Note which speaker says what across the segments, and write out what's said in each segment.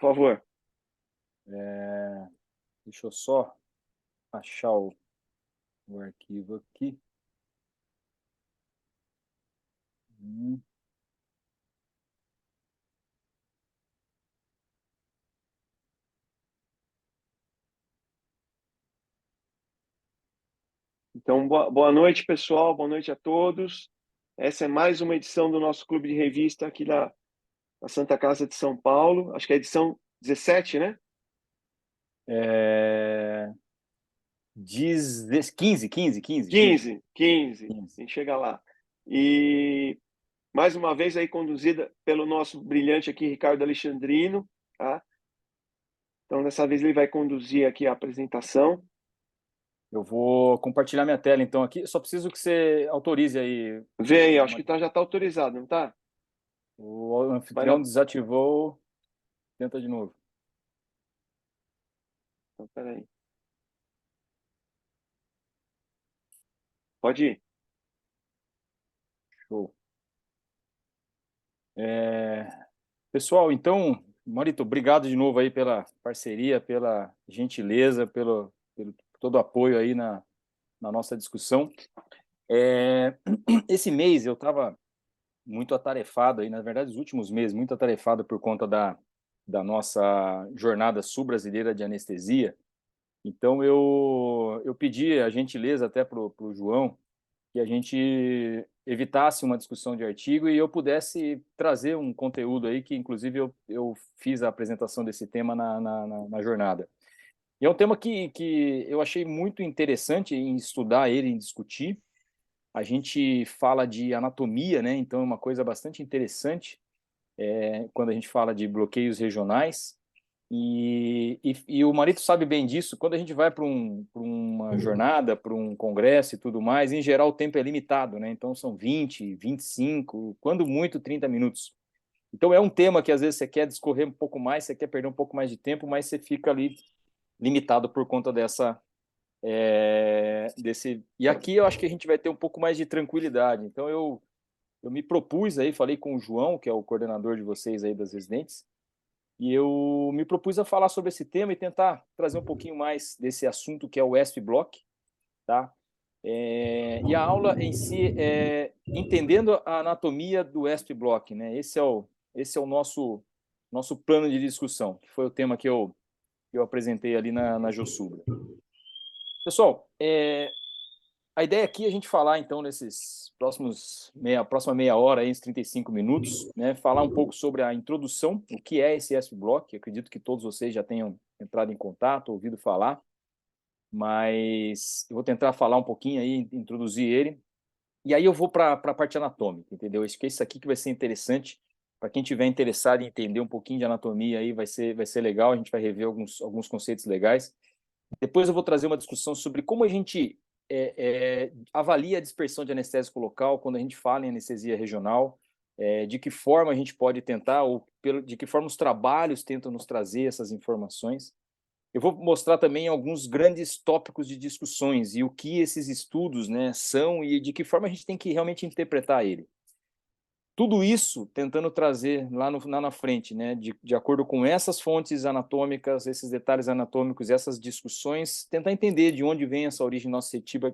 Speaker 1: por favor.
Speaker 2: Deixa eu só achar o arquivo aqui.
Speaker 1: Então, boa noite, pessoal. Boa noite a todos. Essa é mais uma edição do nosso Clube de Revista aqui na Santa Casa de São Paulo. Acho que é a edição 17, né?
Speaker 2: 15.
Speaker 1: 15. A gente chega lá. E mais uma vez aí conduzida pelo nosso brilhante aqui, Ricardo Alexandrino, tá? Então, dessa vez ele vai conduzir aqui a apresentação.
Speaker 2: Eu vou compartilhar minha tela, então, aqui. Só preciso que você autorize aí.
Speaker 1: Vê aí, acho que já está autorizado, não está?
Speaker 2: O anfitrião desativou. Tenta de novo.
Speaker 1: Então, peraí. Pode ir.
Speaker 2: Show. Pessoal, então, Marito, obrigado de novo aí pela parceria, pela gentileza, pelo todo o apoio aí na nossa discussão. Esse mês eu estava muito atarefado aí, na verdade, os últimos meses, muito atarefado por conta da nossa jornada sul-brasileira de anestesia. Então, eu pedi a gentileza até para o João que a gente evitasse uma discussão de artigo e eu pudesse trazer um conteúdo aí que, inclusive, eu fiz a apresentação desse tema na jornada. E é um tema que eu achei muito interessante em estudar ele, em discutir. A gente fala de anatomia, né? Então é uma coisa bastante interessante quando a gente fala de bloqueios regionais. E o Marito sabe bem disso. Quando a gente vai para uma jornada, para um congresso e tudo mais, em geral o tempo é limitado, né? Então são 20, 25, quando muito 30 minutos. Então é um tema que às vezes você quer discorrer um pouco mais, você quer perder um pouco mais de tempo, mas você fica ali limitado por conta desse. E aqui eu acho que a gente vai ter um pouco mais de tranquilidade. Então eu me propus aí, falei com o João, que é o coordenador de vocês aí das residentes, e eu me propus a falar sobre esse tema e tentar trazer um pouquinho mais desse assunto que é o ESP Block, tá? E a aula em si é entendendo a anatomia do ESP Block, né? Esse é o nosso plano de discussão, que foi o tema que eu apresentei ali na Jossubra. Pessoal, a ideia aqui é a gente falar, então, nesses próxima meia hora, aí, uns 35 minutos, né, falar um pouco sobre a introdução, o que é esse ESP-Block. Acredito que todos vocês já tenham entrado em contato, ouvido falar, mas eu vou tentar falar um pouquinho aí, introduzir ele, e aí eu vou para a parte anatômica, entendeu? Acho que é isso aqui que vai ser interessante. Para quem tiver interessado em entender um pouquinho de anatomia, aí vai ser legal, a gente vai rever alguns conceitos legais. Depois eu vou trazer uma discussão sobre como a gente avalia a dispersão de anestésico local quando a gente fala em anestesia regional, de que forma a gente pode tentar, ou de que forma os trabalhos tentam nos trazer essas informações. Eu vou mostrar também alguns grandes tópicos de discussões e o que esses estudos, né, são e de que forma a gente tem que realmente interpretar ele. Tudo isso tentando trazer lá na frente, né, de acordo com essas fontes anatômicas, esses detalhes anatômicos, essas discussões, tentar entender de onde vem essa origem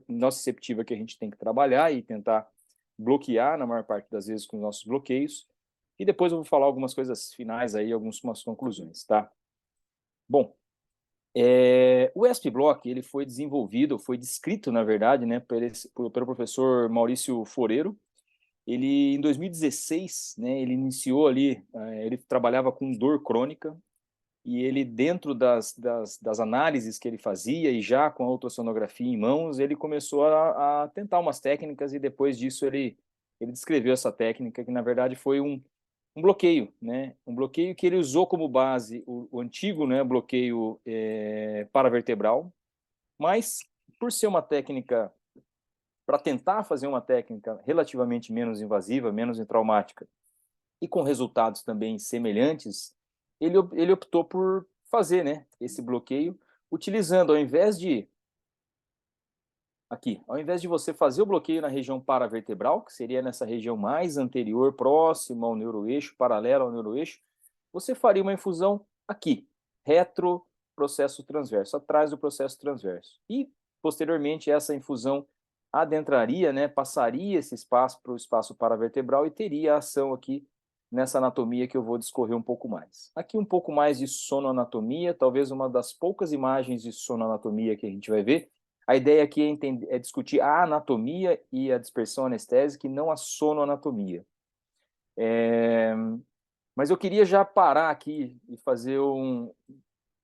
Speaker 2: nociceptiva que a gente tem que trabalhar e tentar bloquear, na maior parte das vezes, com os nossos bloqueios. E depois eu vou falar algumas coisas finais aí, algumas conclusões, tá? Bom, o ESP-Block, ele foi desenvolvido, foi descrito, na verdade, né, pelo professor Maurício Forero. Ele, em 2016, né, ele iniciou ali, ele trabalhava com dor crônica, e ele, dentro das análises que ele fazia, e já com a ultrassonografia em mãos, ele começou a tentar umas técnicas, e depois disso ele descreveu essa técnica, que na verdade foi um bloqueio, né? Um bloqueio que ele usou como base o antigo, né, bloqueio paravertebral, mas por ser uma técnica, para tentar fazer uma técnica relativamente menos invasiva, menos traumática, e com resultados também semelhantes, ele optou por fazer, né, esse bloqueio, utilizando, ao invés de você fazer o bloqueio na região paravertebral, que seria nessa região mais anterior, próxima ao neuroeixo, paralela ao neuroeixo, você faria uma infusão aqui, retro processo transverso, atrás do processo transverso. E, posteriormente, essa infusão adentraria, né, passaria esse espaço para o espaço paravertebral e teria a ação aqui nessa anatomia que eu vou discorrer um pouco mais. Aqui um pouco mais de sonoanatomia, talvez uma das poucas imagens de sonoanatomia que a gente vai ver. A ideia aqui é discutir a anatomia e a dispersão anestésica e não a sonoanatomia. Mas eu queria já parar aqui e fazer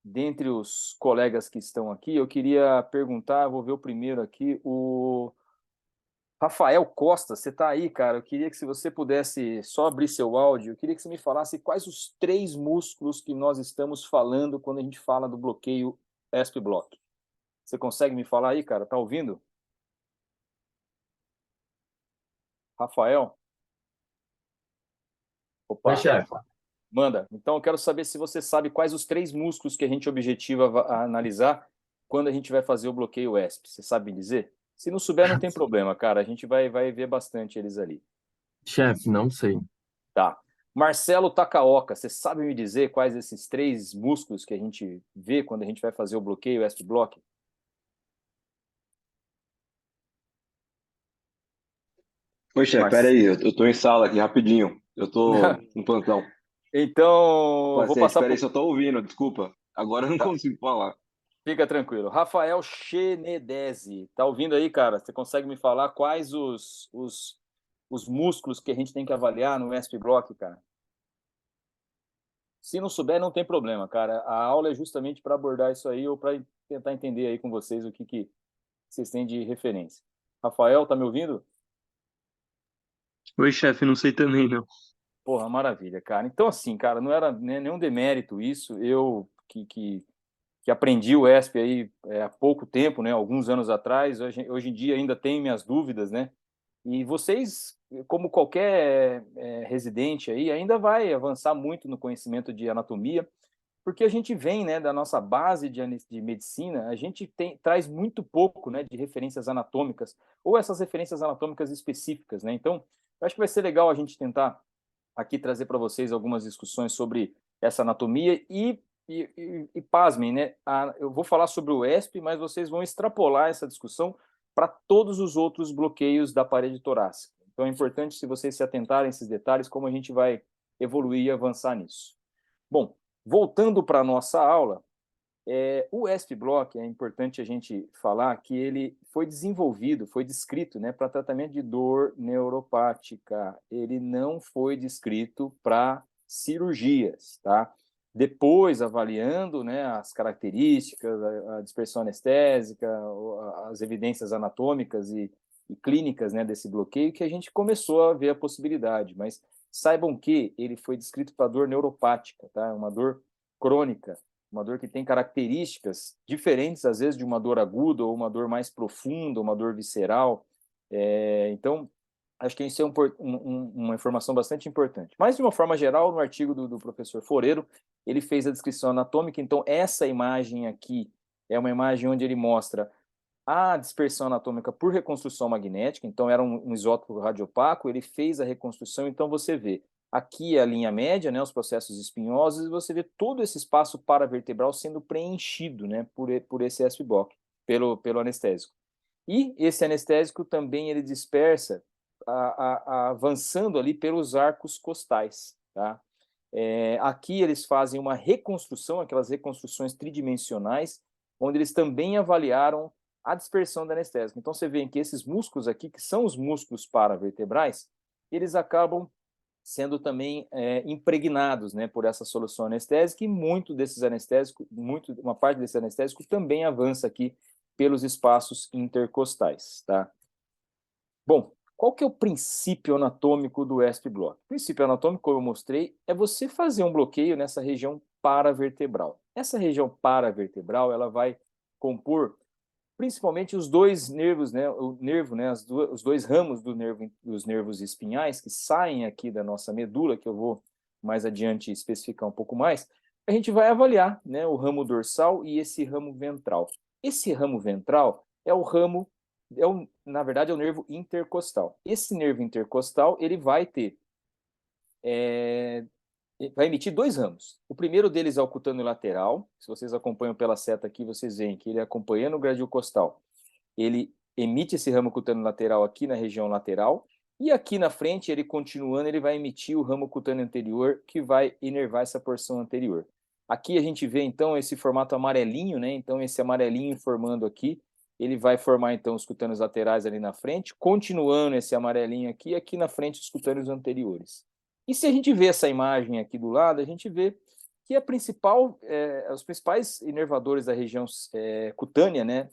Speaker 2: dentre os colegas que estão aqui, eu queria perguntar, vou ver o primeiro aqui, o Rafael Costa, você está aí, cara? Eu queria que se você pudesse só abrir seu áudio, eu queria que você me falasse quais os 3 músculos que nós estamos falando quando a gente fala do bloqueio ESP-Block. Você consegue me falar aí, cara? Tá ouvindo? Rafael?
Speaker 3: Oi,
Speaker 2: Opa,
Speaker 3: chefe.
Speaker 2: manda. Então eu quero saber se você sabe quais os 3 músculos que a gente objetiva a analisar quando a gente vai fazer o bloqueio ESP. Você sabe me dizer? Se não souber, não tem problema, cara. A gente vai ver bastante eles ali.
Speaker 3: Chefe, não sei.
Speaker 2: Tá. Marcelo Takaoka, você sabe me dizer quais esses 3 músculos que a gente vê quando a gente vai fazer o bloqueio ESP-Block?
Speaker 4: Oi, chefe,
Speaker 2: Marce...
Speaker 4: peraí, eu tô em sala aqui, rapidinho. Eu tô no plantão.
Speaker 2: Então, vou
Speaker 4: Paciente,
Speaker 2: passar
Speaker 4: peraí,
Speaker 2: por...
Speaker 4: só tô ouvindo, desculpa. Agora eu não
Speaker 2: Tá.
Speaker 4: consigo falar.
Speaker 2: Fica tranquilo. Rafael Chenedese, tá ouvindo aí, cara? Você consegue me falar quais os músculos que a gente tem que avaliar no ESP-Block, cara? Se não souber, não tem problema, cara. A aula é justamente para abordar isso aí ou para tentar entender aí com vocês o que vocês têm de referência. Rafael, tá me ouvindo?
Speaker 3: Oi, chefe, não sei também, não.
Speaker 2: Porra, maravilha, cara. Então, assim, cara, não era nenhum demérito isso. Eu que aprendi o ESP aí há pouco tempo, né? Alguns anos atrás. Hoje em dia ainda tenho minhas dúvidas, né? E vocês, como qualquer residente aí, ainda vai avançar muito no conhecimento de anatomia, porque a gente vem, né, da nossa base de medicina, a gente traz muito pouco, né, de referências anatômicas, ou essas referências anatômicas específicas, né? Então, eu acho que vai ser legal a gente tentar aqui trazer para vocês algumas discussões sobre essa anatomia e pasmem, né? Eu vou falar sobre o ESP, mas vocês vão extrapolar essa discussão para todos os outros bloqueios da parede torácica. Então é importante se vocês se atentarem a esses detalhes, como a gente vai evoluir e avançar nisso. Bom, voltando para a nossa aula, o ESP-Block, é importante a gente falar que ele foi desenvolvido, foi descrito, né, para tratamento de dor neuropática. Ele não foi descrito para cirurgias, tá? Depois, avaliando, né, as características, a dispersão anestésica, as evidências anatômicas e clínicas, né, desse bloqueio, que a gente começou a ver a possibilidade. Mas saibam que ele foi descrito para dor neuropática, tá? Uma dor crônica, uma dor que tem características diferentes, às vezes, de uma dor aguda ou uma dor mais profunda, uma dor visceral. Então, acho que isso é uma informação bastante importante. Mas, de uma forma geral, no artigo do professor Foreiro, ele fez a descrição anatômica. Então, essa imagem aqui é uma imagem onde ele mostra a dispersão anatômica por reconstrução magnética. Então, era um isótopo radiopaco, ele fez a reconstrução. Então, você vê aqui a linha média, né, os processos espinhosos, e você vê todo esse espaço paravertebral sendo preenchido, né, por esse SBOC, pelo anestésico. E esse anestésico também ele dispersa, avançando ali pelos arcos costais, tá? Aqui eles fazem uma reconstrução, aquelas reconstruções tridimensionais, onde eles também avaliaram a dispersão da anestésica. Então você vê que esses músculos aqui, que são os músculos paravertebrais, eles acabam sendo também impregnados, né, por essa solução anestésica, e muito desses anestésicos, uma parte desse anestésico também avança aqui pelos espaços intercostais, tá? Bom, qual que é o princípio anatômico do ESP-Block? O princípio anatômico, como eu mostrei, é você fazer um bloqueio nessa região paravertebral. Essa região paravertebral, ela vai compor principalmente os dois nervos, né, o nervo, né, os dois ramos dos nervos espinhais que saem aqui da nossa medula, que eu vou mais adiante especificar um pouco mais. A gente vai avaliar, né, o ramo dorsal e esse ramo ventral. Esse ramo ventral é o ramo, na verdade, é o nervo intercostal. Esse nervo intercostal, ele vai ter vai emitir 2 ramos. O primeiro deles é o cutâneo lateral. Se vocês acompanham pela seta aqui, vocês veem que ele acompanhando o gradil costal, ele emite esse ramo cutâneo lateral aqui na região lateral, e aqui na frente, ele continuando, ele vai emitir o ramo cutâneo anterior, que vai inervar essa porção anterior. Aqui a gente vê, então, esse formato amarelinho, né? Então, esse amarelinho formando aqui, ele vai formar, então, os cutâneos laterais ali na frente, continuando esse amarelinho aqui, e aqui na frente os cutâneos anteriores. E se a gente vê essa imagem aqui do lado, a gente vê que os principais inervadores da região cutânea, né,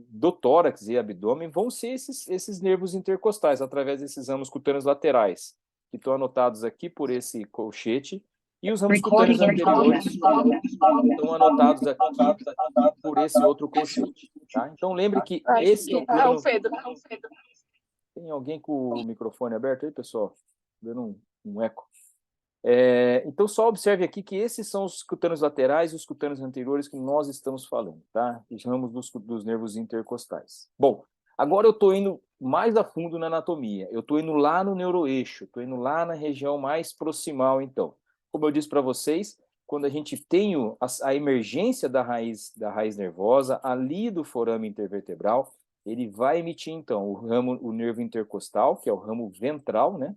Speaker 2: do tórax e abdômen, vão ser esses nervos intercostais, através desses ramos cutâneos laterais, que estão anotados aqui por esse colchete, e os ramos cutâneos anteriores estão anotados aqui por esse outro colchete. Tá? Então, lembre que esse é o plano... Tem alguém com o microfone aberto aí, pessoal? Dando um eco. Então, só observe aqui que esses são os cutâneos laterais e os cutâneos anteriores que nós estamos falando, tá? Os ramos dos nervos intercostais. Bom, agora eu estou indo mais a fundo na anatomia. Eu estou indo lá no neuroeixo, estou indo lá na região mais proximal, então. Como eu disse para vocês, quando a gente tem a emergência da raiz nervosa, ali do forame intervertebral, ele vai emitir, então, o nervo intercostal, que é o ramo ventral, né?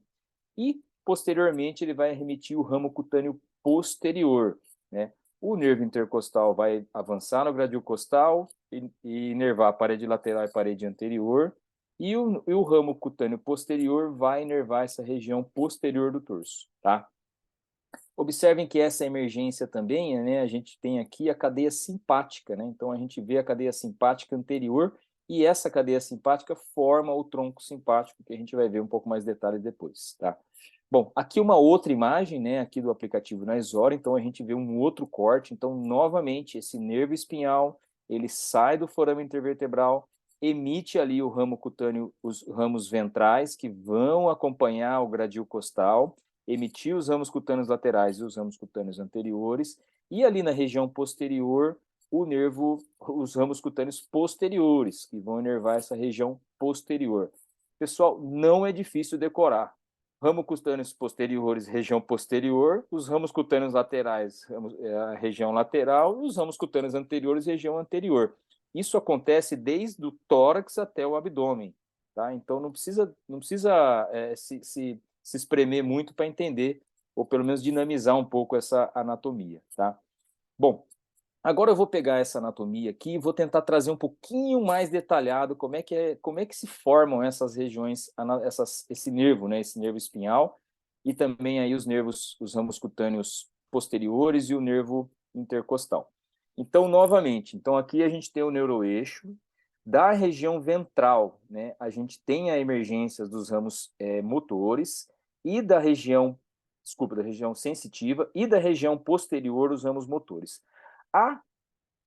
Speaker 2: E, posteriormente, ele vai emitir o ramo cutâneo posterior, né? O nervo intercostal vai avançar no gradil costal e inervar a parede lateral e a parede anterior, e o ramo cutâneo posterior vai inervar essa região posterior do torso, tá? Observem que essa emergência também, né, a gente tem aqui a cadeia simpática, né? Então, a gente vê a cadeia simpática anterior, e essa cadeia simpática forma o tronco simpático, que a gente vai ver um pouco mais detalhes depois, tá? Bom, aqui uma outra imagem, né, aqui do aplicativo Naizora, então a gente vê um outro corte. Então, novamente, esse nervo espinhal, ele sai do forame intervertebral, emite ali o ramo cutâneo, os ramos ventrais, que vão acompanhar o gradil costal, emitir os ramos cutâneos laterais e os ramos cutâneos anteriores, e ali na região posterior, os ramos cutâneos posteriores, que vão inervar essa região posterior. Pessoal, não é difícil decorar. Ramos cutâneos posteriores, região posterior, os ramos cutâneos laterais, a região lateral, e os ramos cutâneos anteriores, região anterior. Isso acontece desde o tórax até o abdômen, tá? Então, não precisa se espremer muito para entender, ou pelo menos dinamizar um pouco essa anatomia, tá? Bom, agora eu vou pegar essa anatomia aqui e vou tentar trazer um pouquinho mais detalhado como é que se formam essas regiões, esse nervo, né, esse nervo espinhal, e também aí os ramos cutâneos posteriores e o nervo intercostal. Então, novamente, aqui a gente tem o neuroeixo. Da região ventral, né, a gente tem a emergência dos ramos motores, e da região sensitiva, e da região posterior os ramos motores.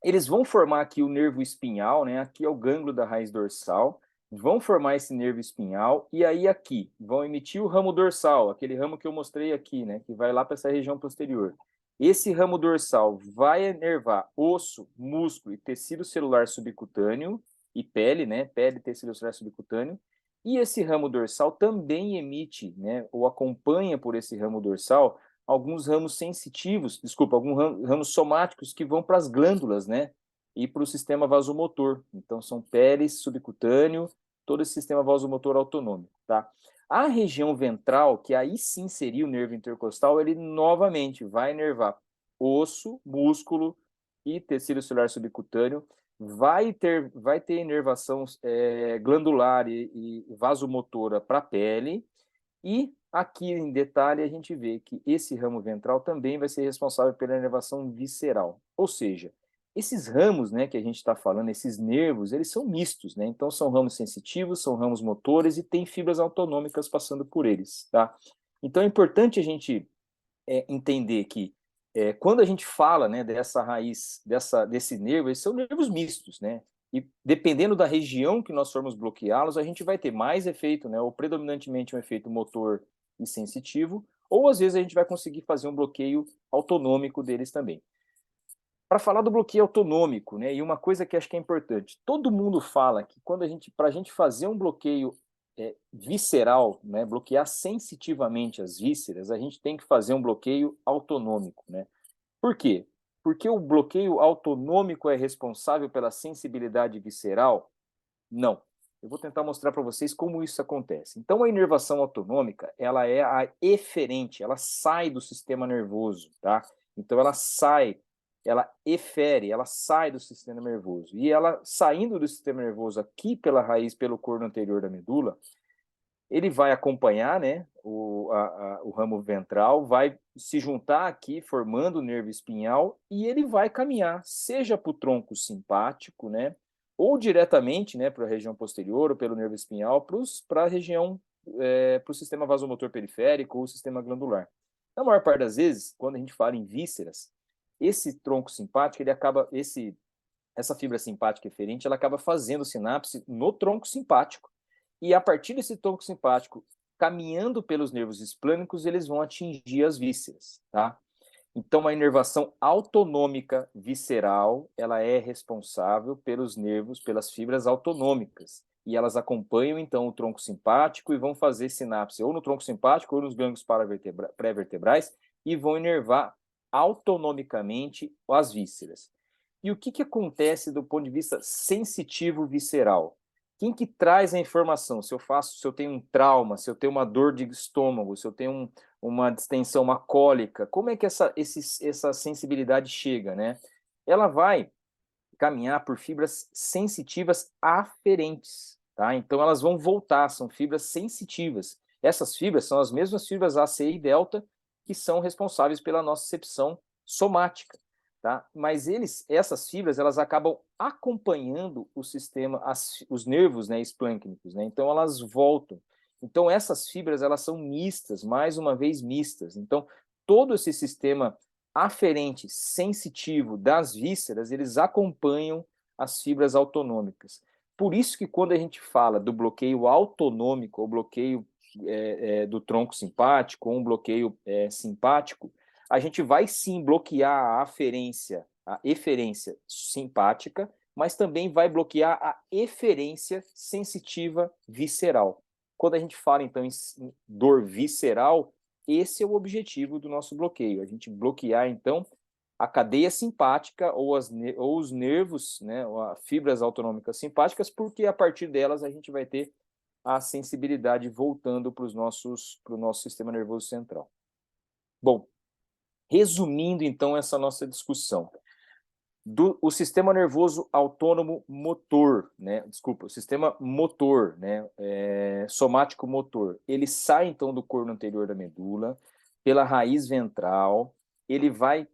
Speaker 2: Eles vão formar aqui o nervo espinhal, né? Aqui é o gânglio da raiz dorsal, vão formar esse nervo espinhal, e aí aqui vão emitir o ramo dorsal, aquele ramo que eu mostrei aqui, né? Que vai lá para essa região posterior. Esse ramo dorsal vai inervar osso, músculo e tecido celular subcutâneo, e pele, né? Pele, tecido celular subcutâneo. E esse ramo dorsal também emite, né? Ou acompanha por esse ramo dorsal alguns ramos sensitivos, alguns ramos somáticos que vão para as glândulas, né? E para o sistema vasomotor. Então, são peles, subcutâneo, todo esse sistema vasomotor autonômico, tá? A região ventral, que aí sim seria o nervo intercostal, ele novamente vai inervar osso, músculo e tecido celular subcutâneo, vai ter inervação glandular e vasomotora para a pele, e aqui em detalhe a gente vê que esse ramo ventral também vai ser responsável pela inervação visceral. Ou seja, esses ramos, né, que a gente está falando, esses nervos, eles são mistos, né? Então são ramos sensitivos, são ramos motores e tem fibras autonômicas passando por eles, tá? Então é importante a gente entender que quando a gente fala, né, dessa raiz, desse nervo, eles são nervos mistos, né? E dependendo da região que nós formos bloqueá-los, a gente vai ter mais efeito, né, ou predominantemente um efeito motor e sensitivo, ou às vezes a gente vai conseguir fazer um bloqueio autonômico deles também. Para falar do bloqueio autonômico, né, e uma coisa que acho que é importante, todo mundo fala que para a gente fazer um bloqueio visceral, né, bloquear sensitivamente as vísceras, a gente tem que fazer um bloqueio autonômico, né? Por quê? Porque o bloqueio autonômico é responsável pela sensibilidade visceral? Não. Eu vou tentar mostrar para vocês como isso acontece. Então, a inervação autonômica, ela é a eferente, ela sai do sistema nervoso, tá? Então, ela sai, ela efere, ela sai do sistema nervoso. E ela, saindo do sistema nervoso aqui pela raiz, pelo corno anterior da medula, ele vai acompanhar, né, o ramo ventral, vai se juntar aqui, formando o nervo espinhal, e ele vai caminhar, seja para o tronco simpático, né, ou diretamente, né, para a região posterior, ou pelo nervo espinhal, para a região, para o sistema vasomotor periférico ou o sistema glandular. Na maior parte das vezes, quando a gente fala em vísceras, esse tronco simpático, ele acaba, essa fibra simpática eferente, ela acaba fazendo sinapse no tronco simpático, e a partir desse tronco simpático, caminhando pelos nervos esplânicos, eles vão atingir as vísceras, tá? Então, a inervação autonômica visceral, ela é responsável pelos nervos, pelas fibras autonômicas, e elas acompanham, então, o tronco simpático e vão fazer sinapse ou no tronco simpático ou nos gânglios pré-vertebrais e vão inervar autonomicamente as vísceras. E o que acontece do ponto de vista sensitivo visceral? Quem que traz a informação? Se eu tenho um trauma, se eu tenho uma dor de estômago, se eu tenho uma distensão, uma cólica, como é que essa sensibilidade chega, né? Ela vai caminhar por fibras sensitivas aferentes, tá? Então elas vão voltar, são fibras sensitivas. Essas fibras são as mesmas fibras A, C e delta que são responsáveis pela nocicepção somática. Tá? Mas essas fibras, elas acabam acompanhando o sistema, os nervos, né, esplâncnicos, né? Então elas voltam. Então essas fibras, elas são mistas, mais uma vez mistas. Então todo esse sistema aferente sensitivo das vísceras, eles acompanham as fibras autonômicas. Por isso que quando a gente fala do bloqueio autonômico, ou bloqueio do tronco simpático, ou um bloqueio simpático, a gente vai sim bloquear a eferência simpática, mas também vai bloquear a eferência sensitiva visceral. Quando a gente fala, então, em dor visceral, esse é o objetivo do nosso bloqueio, a gente bloquear, então, a cadeia simpática ou os nervos, né, as fibras autonômicas simpáticas, porque a partir delas a gente vai ter a sensibilidade voltando para o nosso sistema nervoso central. Bom, resumindo, então, essa nossa discussão. O sistema nervoso autônomo motor, né? Desculpa, o sistema motor, né? Somático motor, ele sai, então, do corno anterior da medula, pela raiz ventral, ele vai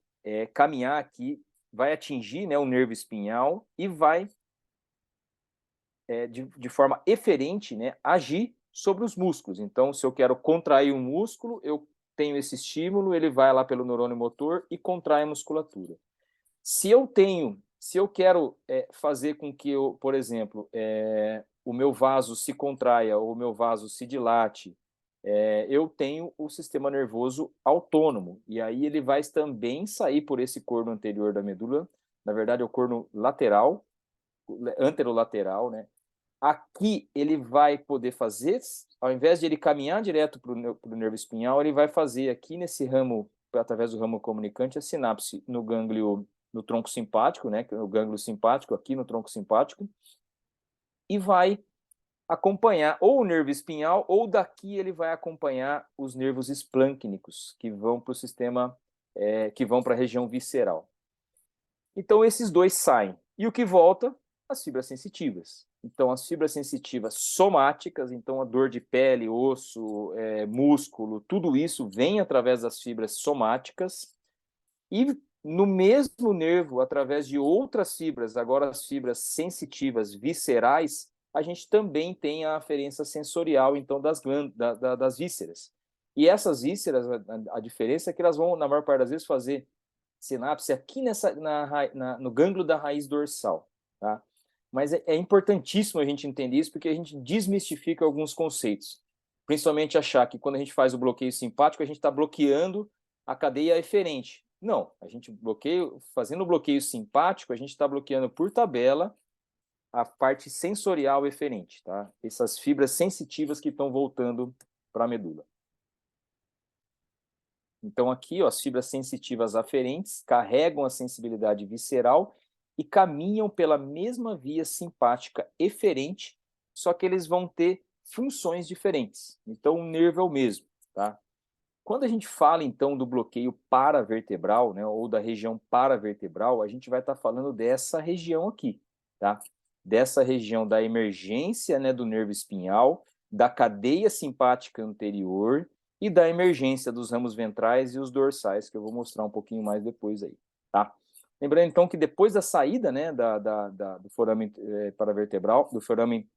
Speaker 2: caminhar aqui, vai atingir, né, o nervo espinhal e vai, de forma eferente, né, agir sobre os músculos. Então, se eu quero contrair um músculo, eu tenho esse estímulo, ele vai lá pelo neurônio motor e contrai a musculatura. Se eu quero fazer com que, por exemplo, o meu vaso se contraia ou o meu vaso se dilate, eu tenho o sistema nervoso autônomo, e aí ele vai também sair por esse corno anterior da medula, na verdade é o corno lateral, anterolateral, né? Aqui ele vai poder fazer, ao invés de ele caminhar direto para o nervo espinhal, ele vai fazer aqui nesse ramo, através do ramo comunicante, a sinapse no gânglio, no tronco simpático, né, o gânglio simpático aqui no tronco simpático, e vai acompanhar ou o nervo espinhal, ou daqui ele vai acompanhar os nervos esplâncnicos, que vão para o sistema, que vão para a região visceral. Então esses dois saem. E o que volta? As fibras sensitivas. Então as fibras sensitivas somáticas, então a dor de pele, osso, músculo, tudo isso vem através das fibras somáticas, e no mesmo nervo, através de outras fibras, agora as fibras sensitivas viscerais, a gente também tem a aferência sensorial, então, das vísceras. E essas vísceras, a diferença é que elas vão, na maior parte das vezes, fazer sinapse aqui no gânglio da raiz dorsal, tá? Mas é importantíssimo a gente entender isso, porque a gente desmistifica alguns conceitos. Principalmente achar que quando a gente faz o bloqueio simpático, a gente está bloqueando a cadeia eferente. Não, a gente fazendo o bloqueio simpático, a gente está bloqueando por tabela a parte sensorial eferente, tá? Essas fibras sensitivas que estão voltando para a medula. Então, aqui, ó, as fibras sensitivas aferentes carregam a sensibilidade visceral e caminham pela mesma via simpática eferente, só que eles vão ter funções diferentes. Então, o nervo é o mesmo, tá? Quando a gente fala, então, do bloqueio paravertebral, né, ou da região paravertebral, a gente vai estar falando dessa região aqui, tá? Dessa região da emergência, né, do nervo espinhal, da cadeia simpática anterior e da emergência dos ramos ventrais e os dorsais, que eu vou mostrar um pouquinho mais depois aí, tá? Lembrando, então, que depois da saída, né, do forame paravertebral, do forame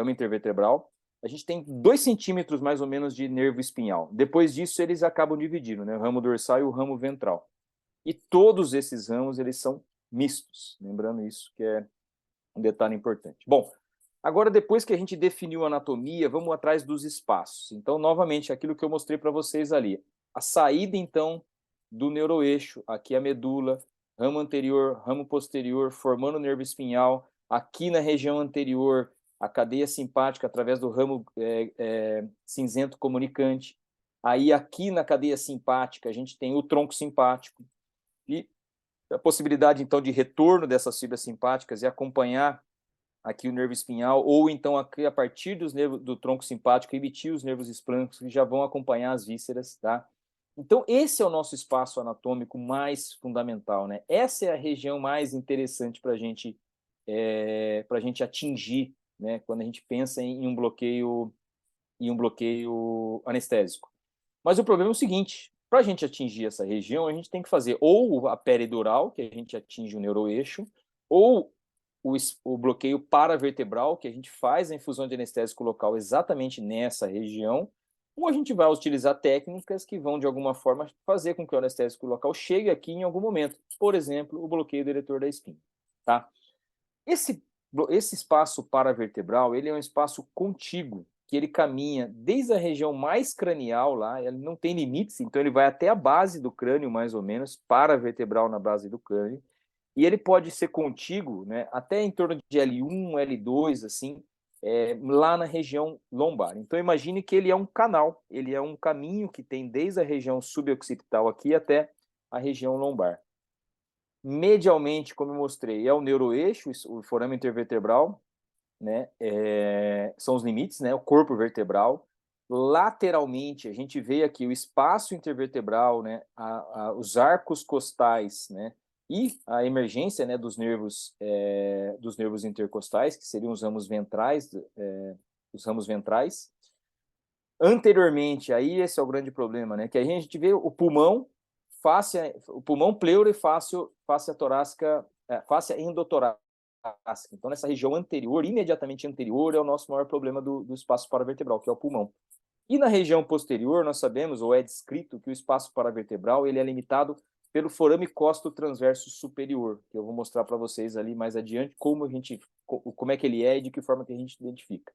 Speaker 2: intervertebral, a gente tem 2 centímetros, mais ou menos, de nervo espinhal. Depois disso, eles acabam dividindo, né, o ramo dorsal e o ramo ventral. E todos esses ramos, eles são mistos. Lembrando isso, que é um detalhe importante. Bom, agora, depois que a gente definiu a anatomia, vamos atrás dos espaços. Então, novamente, aquilo que eu mostrei para vocês ali. A saída, então, do neuroeixo, aqui a medula, ramo anterior, ramo posterior, formando o nervo espinhal. Aqui na região anterior, a cadeia simpática, através do ramo cinzento comunicante. Aí, aqui na cadeia simpática, a gente tem o tronco simpático. E a possibilidade, então, de retorno dessas fibras simpáticas e acompanhar aqui o nervo espinhal, ou então aqui a partir dos nervos do tronco simpático, emitir os nervos esplâncnicos que já vão acompanhar as vísceras, tá? Então, esse é o nosso espaço anatômico mais fundamental, né? Essa é a região mais interessante para a gente atingir, né? Quando a gente pensa em um bloqueio anestésico. Mas o problema é o seguinte: para a gente atingir essa região, a gente tem que fazer ou a peridural, que a gente atinge o neuroeixo, ou o bloqueio paravertebral, que a gente faz a infusão de anestésico local exatamente nessa região, ou a gente vai utilizar técnicas que vão, de alguma forma, fazer com que o anestésico local chegue aqui em algum momento. Por exemplo, o bloqueio do eretor da espinha. Tá? Esse espaço paravertebral, ele é um espaço contíguo, que ele caminha desde a região mais cranial lá, ele não tem limites, então ele vai até a base do crânio, mais ou menos, paravertebral na base do crânio, e ele pode ser contíguo, né, até em torno de L1, L2, assim, lá na região lombar. Então imagine que ele é um canal, ele é um caminho que tem desde a região suboccipital aqui até a região lombar. Medialmente, como eu mostrei, é o neuroeixo, o forame intervertebral, né, são os limites, né, o corpo vertebral. Lateralmente, a gente vê aqui o espaço intervertebral, né, os arcos costais, né, e a emergência, né, dos nervos intercostais, que seriam os ramos ventrais, Anteriormente, aí esse é o grande problema, né, que a gente vê o pulmão pleuro e fáscia torácica, fáscia endotorácica. Então, nessa região anterior, imediatamente anterior, é o nosso maior problema do espaço paravertebral, que é o pulmão. E na região posterior, nós sabemos, ou é descrito, que o espaço paravertebral ele é limitado pelo forame costo-transverso superior, que eu vou mostrar para vocês ali mais adiante como é que ele é e de que forma que a gente identifica.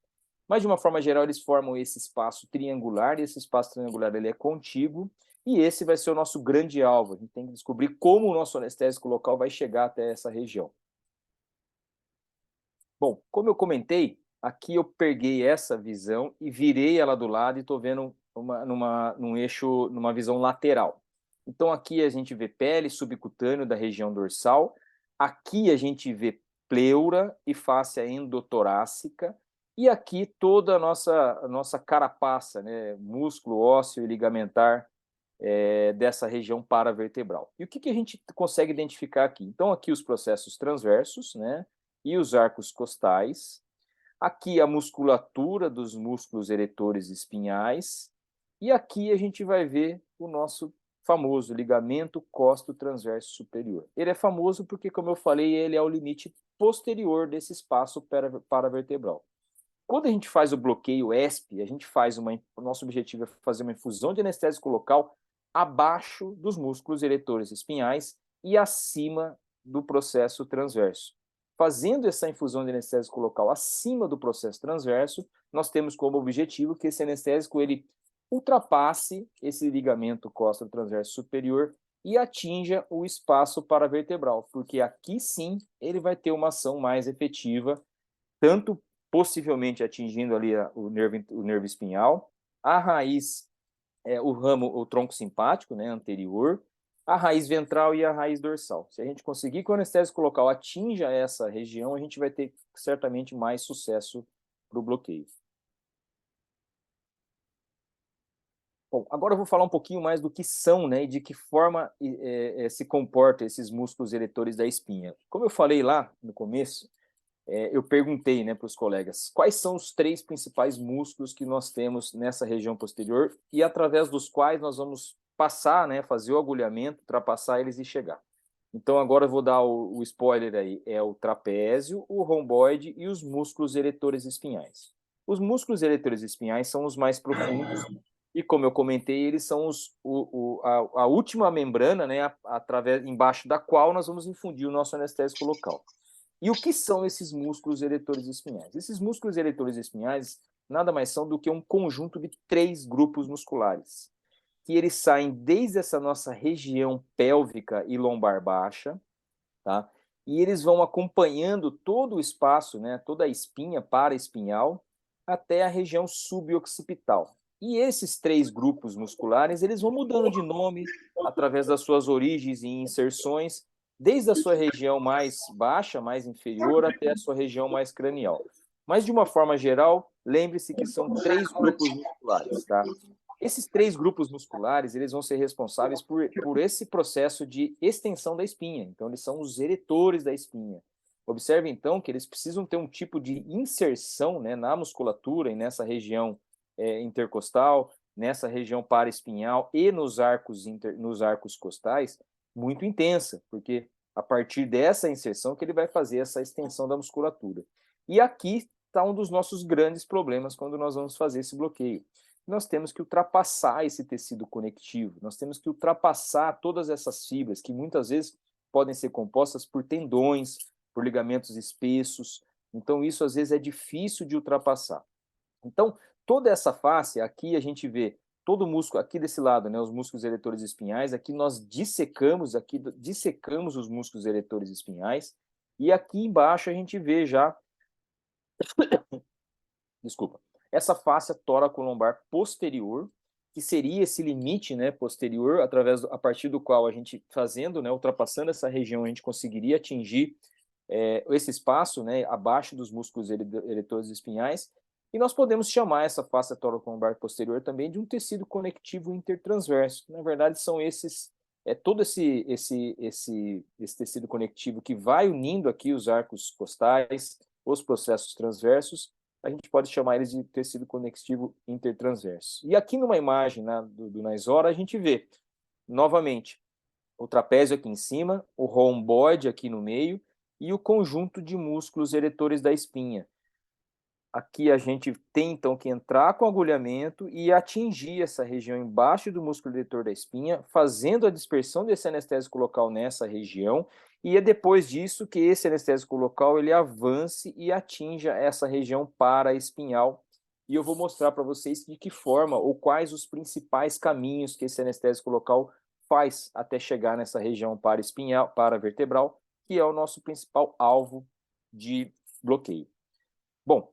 Speaker 2: Mas, de uma forma geral, eles formam esse espaço triangular, e esse espaço triangular ele é contíguo, e esse vai ser o nosso grande alvo. A gente tem que descobrir como o nosso anestésico local vai chegar até essa região. Bom, como eu comentei, aqui eu peguei essa visão e virei ela do lado e estou vendo num eixo, numa visão lateral. Então, aqui a gente vê pele subcutâneo da região dorsal, aqui a gente vê pleura e fáscia endotorácica, e aqui toda a nossa carapaça, né, músculo ósseo e ligamentar dessa região paravertebral. E o que a gente consegue identificar aqui? Então, aqui os processos transversos, né, e os arcos costais, aqui a musculatura dos músculos eretores espinhais, e aqui a gente vai ver o nosso famoso ligamento costo-transverso superior. Ele é famoso porque, como eu falei, ele é o limite posterior desse espaço paravertebral. Quando a gente faz o bloqueio ESP, o nosso objetivo é fazer uma infusão de anestésico local abaixo dos músculos eretores espinhais e acima do processo transverso. Fazendo essa infusão de anestésico local acima do processo transverso, nós temos como objetivo que esse anestésico ele ultrapasse esse ligamento costo-transverso superior e atinja o espaço paravertebral, porque aqui sim ele vai ter uma ação mais efetiva, tanto possivelmente atingindo ali o nervo espinhal, a raiz, o tronco simpático, né, anterior, a raiz ventral e a raiz dorsal. Se a gente conseguir que o anestésico local atinja essa região, a gente vai ter certamente mais sucesso para o bloqueio. Bom, agora eu vou falar um pouquinho mais do que são, né, e de que forma se comportam esses músculos eretores da espinha. Como eu falei lá no começo, eu perguntei, né, para os colegas quais são os 3 principais músculos que nós temos nessa região posterior e através dos quais nós vamos passar, né, fazer o agulhamento, ultrapassar eles e chegar. Então agora eu vou dar o spoiler aí, é o trapézio, o romboide e os músculos eretores espinhais. Os músculos eretores espinhais são os mais profundos e, como eu comentei, eles são a última membrana, né, embaixo da qual nós vamos infundir o nosso anestésico local. E o que são esses músculos eretores espinhais? Esses músculos eretores espinhais nada mais são do que um conjunto de 3 grupos musculares, que eles saem desde essa nossa região pélvica e lombar baixa, tá? E eles vão acompanhando todo o espaço, né, toda a espinha paraespinhal, até a região suboccipital. E esses 3 grupos musculares, eles vão mudando de nome através das suas origens e inserções, desde a sua região mais baixa, mais inferior, até a sua região mais cranial. Mas, de uma forma geral, lembre-se que são 3 grupos musculares, tá? Esses 3 grupos musculares, eles vão ser responsáveis por esse processo de extensão da espinha. Então, eles são os eretores da espinha. Observe, então, que eles precisam ter um tipo de inserção, né, na musculatura e nessa região intercostal, nessa região paraespinhal e nos arcos costais, muito intensa, porque a partir dessa inserção que ele vai fazer essa extensão da musculatura. E aqui está um dos nossos grandes problemas quando nós vamos fazer esse bloqueio. Nós temos que ultrapassar esse tecido conectivo, nós temos que ultrapassar todas essas fibras que muitas vezes podem ser compostas por tendões, por ligamentos espessos. Então, isso às vezes é difícil de ultrapassar. Então, toda essa face, aqui a gente vê todo o músculo, aqui desse lado, né, os músculos eretores espinhais, aqui dissecamos os músculos eretores espinhais, e aqui embaixo a gente vê já, desculpa, essa face tóraco-lombar posterior, que seria esse limite, né, posterior, a partir do qual a gente fazendo, né, ultrapassando essa região, a gente conseguiria atingir esse espaço, né, abaixo dos músculos eretores espinhais, e nós podemos chamar essa face tóraco-lombar posterior também de um tecido conectivo intertransverso. Na verdade, são todo esse tecido conectivo que vai unindo aqui os arcos costais, os processos transversos, a gente pode chamar eles de tecido conectivo intertransverso. E aqui numa imagem, né, do Naizora, a gente vê, novamente, o trapézio aqui em cima, o romboide aqui no meio e o conjunto de músculos eretores da espinha. Aqui a gente tem, então, que entrar com agulhamento e atingir essa região embaixo do músculo eretor da espinha, fazendo a dispersão desse anestésico local nessa região, e é depois disso que esse anestésico local ele avance e atinja essa região paraespinhal. E eu vou mostrar para vocês de que forma ou quais os principais caminhos que esse anestésico local faz até chegar nessa região paraespinhal, paravertebral, que é o nosso principal alvo de bloqueio. Bom,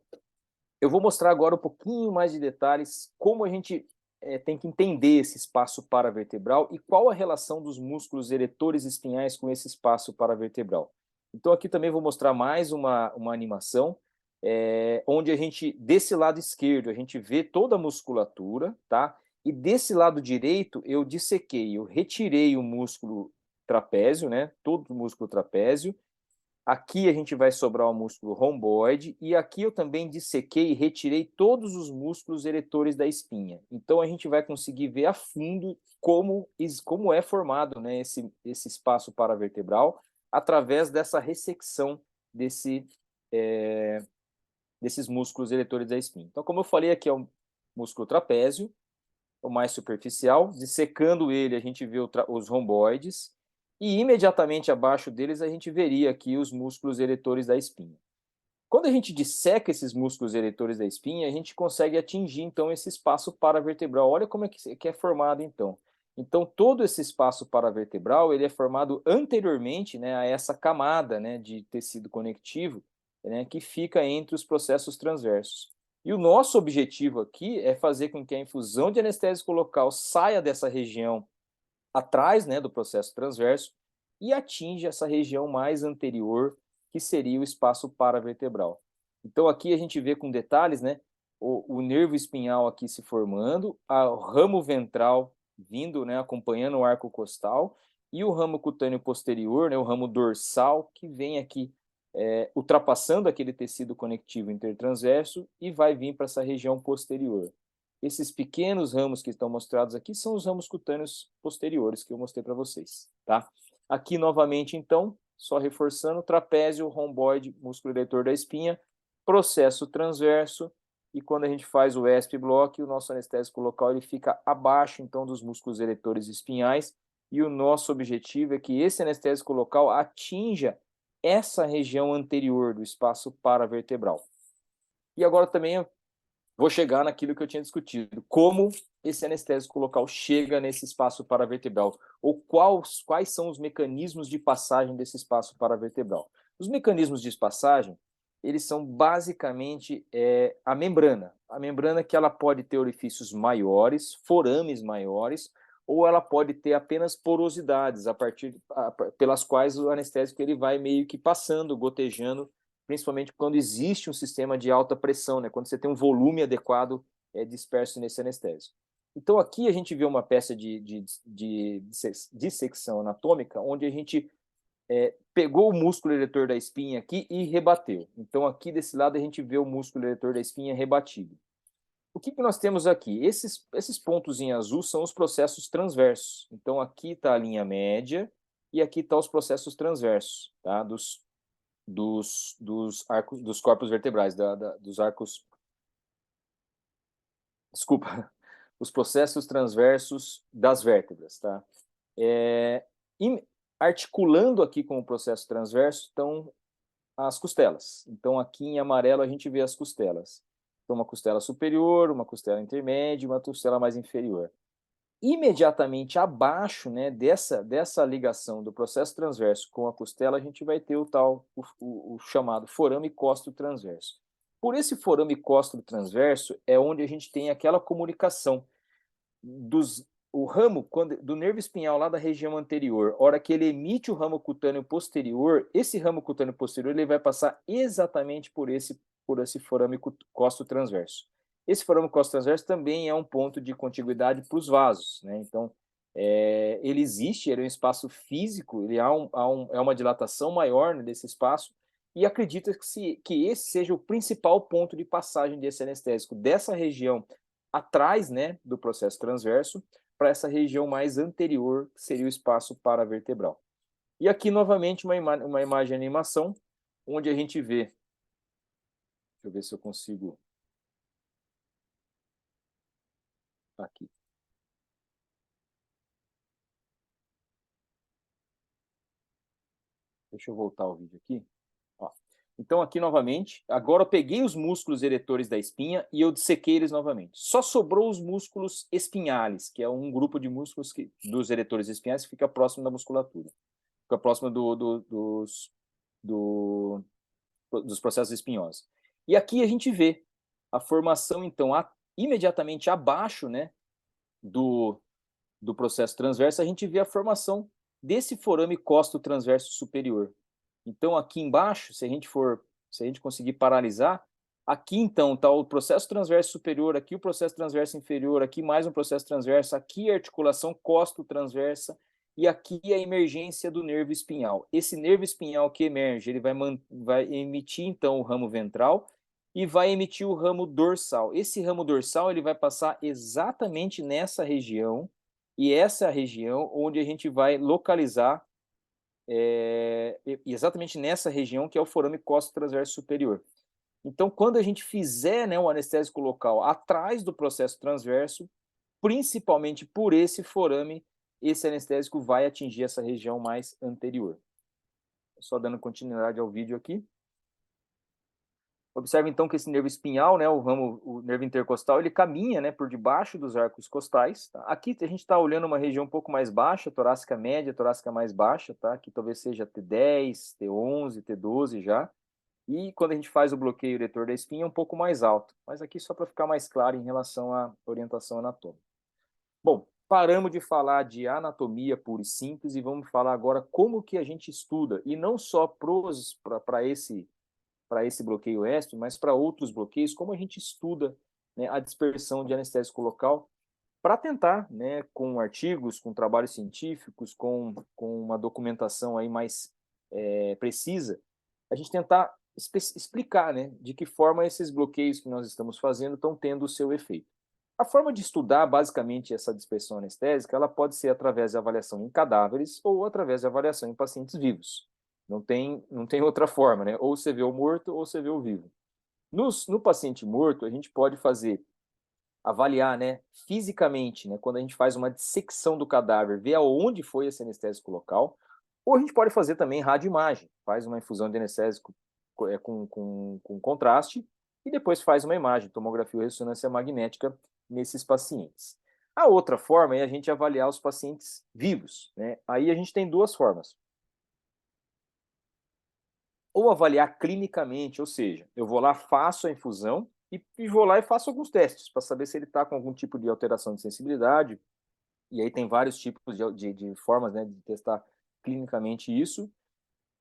Speaker 2: eu vou mostrar agora um pouquinho mais de detalhes como a gente tem que entender esse espaço paravertebral e qual a relação dos músculos eretores espinhais com esse espaço paravertebral. Então aqui também vou mostrar mais uma animação, onde a gente, desse lado esquerdo, a gente vê toda a musculatura, tá? E desse lado direito eu dissequei, eu retirei o músculo trapézio, né? Todo o músculo trapézio. Aqui a gente vai sobrar o músculo romboide e aqui eu também dissequei e retirei todos os músculos eretores da espinha. Então a gente vai conseguir ver a fundo como é formado, né, esse espaço paravertebral através dessa ressecção desses músculos eretores da espinha. Então, como eu falei, aqui é o músculo trapézio, o mais superficial. Dissecando ele, a gente vê os romboides. E imediatamente abaixo deles a gente veria aqui os músculos eretores da espinha. Quando a gente disseca esses músculos eretores da espinha, a gente consegue atingir então esse espaço paravertebral. Olha como é que é formado então. Então, todo esse espaço paravertebral ele é formado anteriormente, né, a essa camada, né, de tecido conectivo, né, que fica entre os processos transversos. E o nosso objetivo aqui é fazer com que a infusão de anestésico local saia dessa região atrás, né, do processo transverso e atinja essa região mais anterior, que seria o espaço paravertebral. Então, aqui a gente vê com detalhes, né, o nervo espinhal aqui se formando, o ramo ventral vindo, né, acompanhando o arco costal, e o ramo cutâneo posterior, né, o ramo dorsal, que vem aqui ultrapassando aquele tecido conectivo intertransverso e vai vir para essa região posterior. Esses pequenos ramos que estão mostrados aqui são os ramos cutâneos posteriores que eu mostrei para vocês, tá? Aqui, novamente, então, só reforçando, trapézio, romboide, músculo eretor da espinha, processo transverso, e quando a gente faz o ESP block, o nosso anestésico local ele fica abaixo, então, dos músculos eretores espinhais, e o nosso objetivo é que esse anestésico local atinja essa região anterior do espaço paravertebral. E agora também vou chegar naquilo que eu tinha discutido. Como esse anestésico local chega nesse espaço paravertebral? Ou quais são os mecanismos de passagem desse espaço paravertebral? Os mecanismos de passagem, eles são basicamente a membrana. A membrana que ela pode ter orifícios maiores, forames maiores, ou ela pode ter apenas porosidades, pelas quais o anestésico ele vai meio que passando, gotejando, principalmente quando existe um sistema de alta pressão, né? Quando você tem um volume adequado disperso nesse anestésico. Então, aqui a gente vê uma peça de dissecção anatômica, onde a gente pegou o músculo eretor da espinha aqui e rebateu. Então, aqui desse lado a gente vê o músculo eretor da espinha rebatido. O que nós temos aqui? Esses pontos em azul são os processos transversos. Então, aqui está a linha média e aqui estão os processos transversos, tá? Dos arcos, dos corpos vertebrais, dos arcos. Desculpa, os processos transversos das vértebras, tá? Articulando aqui com o processo transverso estão as costelas. Então, aqui em amarelo a gente vê as costelas. Então, uma costela superior, uma costela intermédia e uma costela mais inferior. Imediatamente abaixo, né, dessa ligação do processo transverso com a costela, a gente vai ter o chamado forame cósteo transverso. Por esse forame cósteo transverso é onde a gente tem aquela comunicação o ramo do nervo espinhal lá da região anterior. Hora que ele emite o ramo cutâneo posterior, esse ramo cutâneo posterior ele vai passar exatamente por esse forame cósteo transverso. Esse forame cósteo transverso também é um ponto de contiguidade para os vasos, né? Então, ele existe, ele é um espaço físico, ele é uma dilatação maior, né, desse espaço, e acredita que esse seja o principal ponto de passagem desse anestésico, dessa região atrás, né, do processo transverso, para essa região mais anterior, que seria o espaço paravertebral. E aqui, novamente, uma imagem de animação, onde a gente vê. Deixa eu ver se eu consigo. Aqui. Deixa eu voltar o vídeo aqui. Ó. Então, aqui novamente, agora eu peguei os músculos eretores da espinha e eu dissequei eles novamente. Só sobrou os músculos espinhales, que é um grupo de músculos dos eretores espinhais que fica próximo da musculatura. Fica próximo dos processos espinhosos. E aqui a gente vê a formação, então, imediatamente abaixo, né, do processo transverso, a gente vê a formação desse forame cósteo transverso superior. Então, aqui embaixo, se a gente conseguir paralisar, aqui, então, está o processo transverso superior, aqui o processo transverso inferior, aqui mais um processo transverso, aqui a articulação costo-transversa, e aqui a emergência do nervo espinhal. Esse nervo espinhal que emerge, ele vai emitir, então, o ramo ventral e vai emitir o ramo dorsal. Esse ramo dorsal ele vai passar exatamente nessa região, e essa é a região onde a gente vai localizar exatamente nessa região que é o forame cósteo transverso superior. Então, quando a gente fizer, né, o anestésico local atrás do processo transverso, principalmente por esse forame, esse anestésico vai atingir essa região mais anterior. Só dando continuidade ao vídeo aqui. Observe, então, que esse nervo espinhal, né, o nervo intercostal, ele caminha, né, por debaixo dos arcos costais. Tá? Aqui a gente está olhando uma região um pouco mais baixa, torácica média, torácica mais baixa, tá? Aqui talvez seja T10, T11, T12 já. E quando a gente faz o bloqueio eretor da espinha, é um pouco mais alto. Mas aqui só para ficar mais claro em relação à orientação anatômica. Bom, paramos de falar de anatomia pura e simples e vamos falar agora como que a gente estuda, e não só para esse bloqueio ESP, mas para outros bloqueios, como a gente estuda, né, a dispersão de anestésico local para tentar, né, com artigos, com trabalhos científicos, com uma documentação aí mais precisa, a gente tentar explicar, né, de que forma esses bloqueios que nós estamos fazendo estão tendo o seu efeito. A forma de estudar, basicamente, essa dispersão anestésica, ela pode ser através de avaliação em cadáveres ou através de avaliação em pacientes vivos. Não tem outra forma, né? Ou você vê o morto ou você vê o vivo. No paciente morto, a gente pode avaliar, né, fisicamente, né, quando a gente faz uma dissecção do cadáver, ver aonde foi esse anestésico local, ou a gente pode fazer também radioimagem, faz uma infusão de anestésico com contraste e depois faz uma imagem, tomografia ou ressonância magnética nesses pacientes. A outra forma é a gente avaliar os pacientes vivos, né? Aí a gente tem duas formas. Ou avaliar clinicamente, ou seja, eu vou lá, faço a infusão e vou lá e faço alguns testes para saber se ele está com algum tipo de alteração de sensibilidade. E aí tem vários tipos de formas, né, de testar clinicamente isso.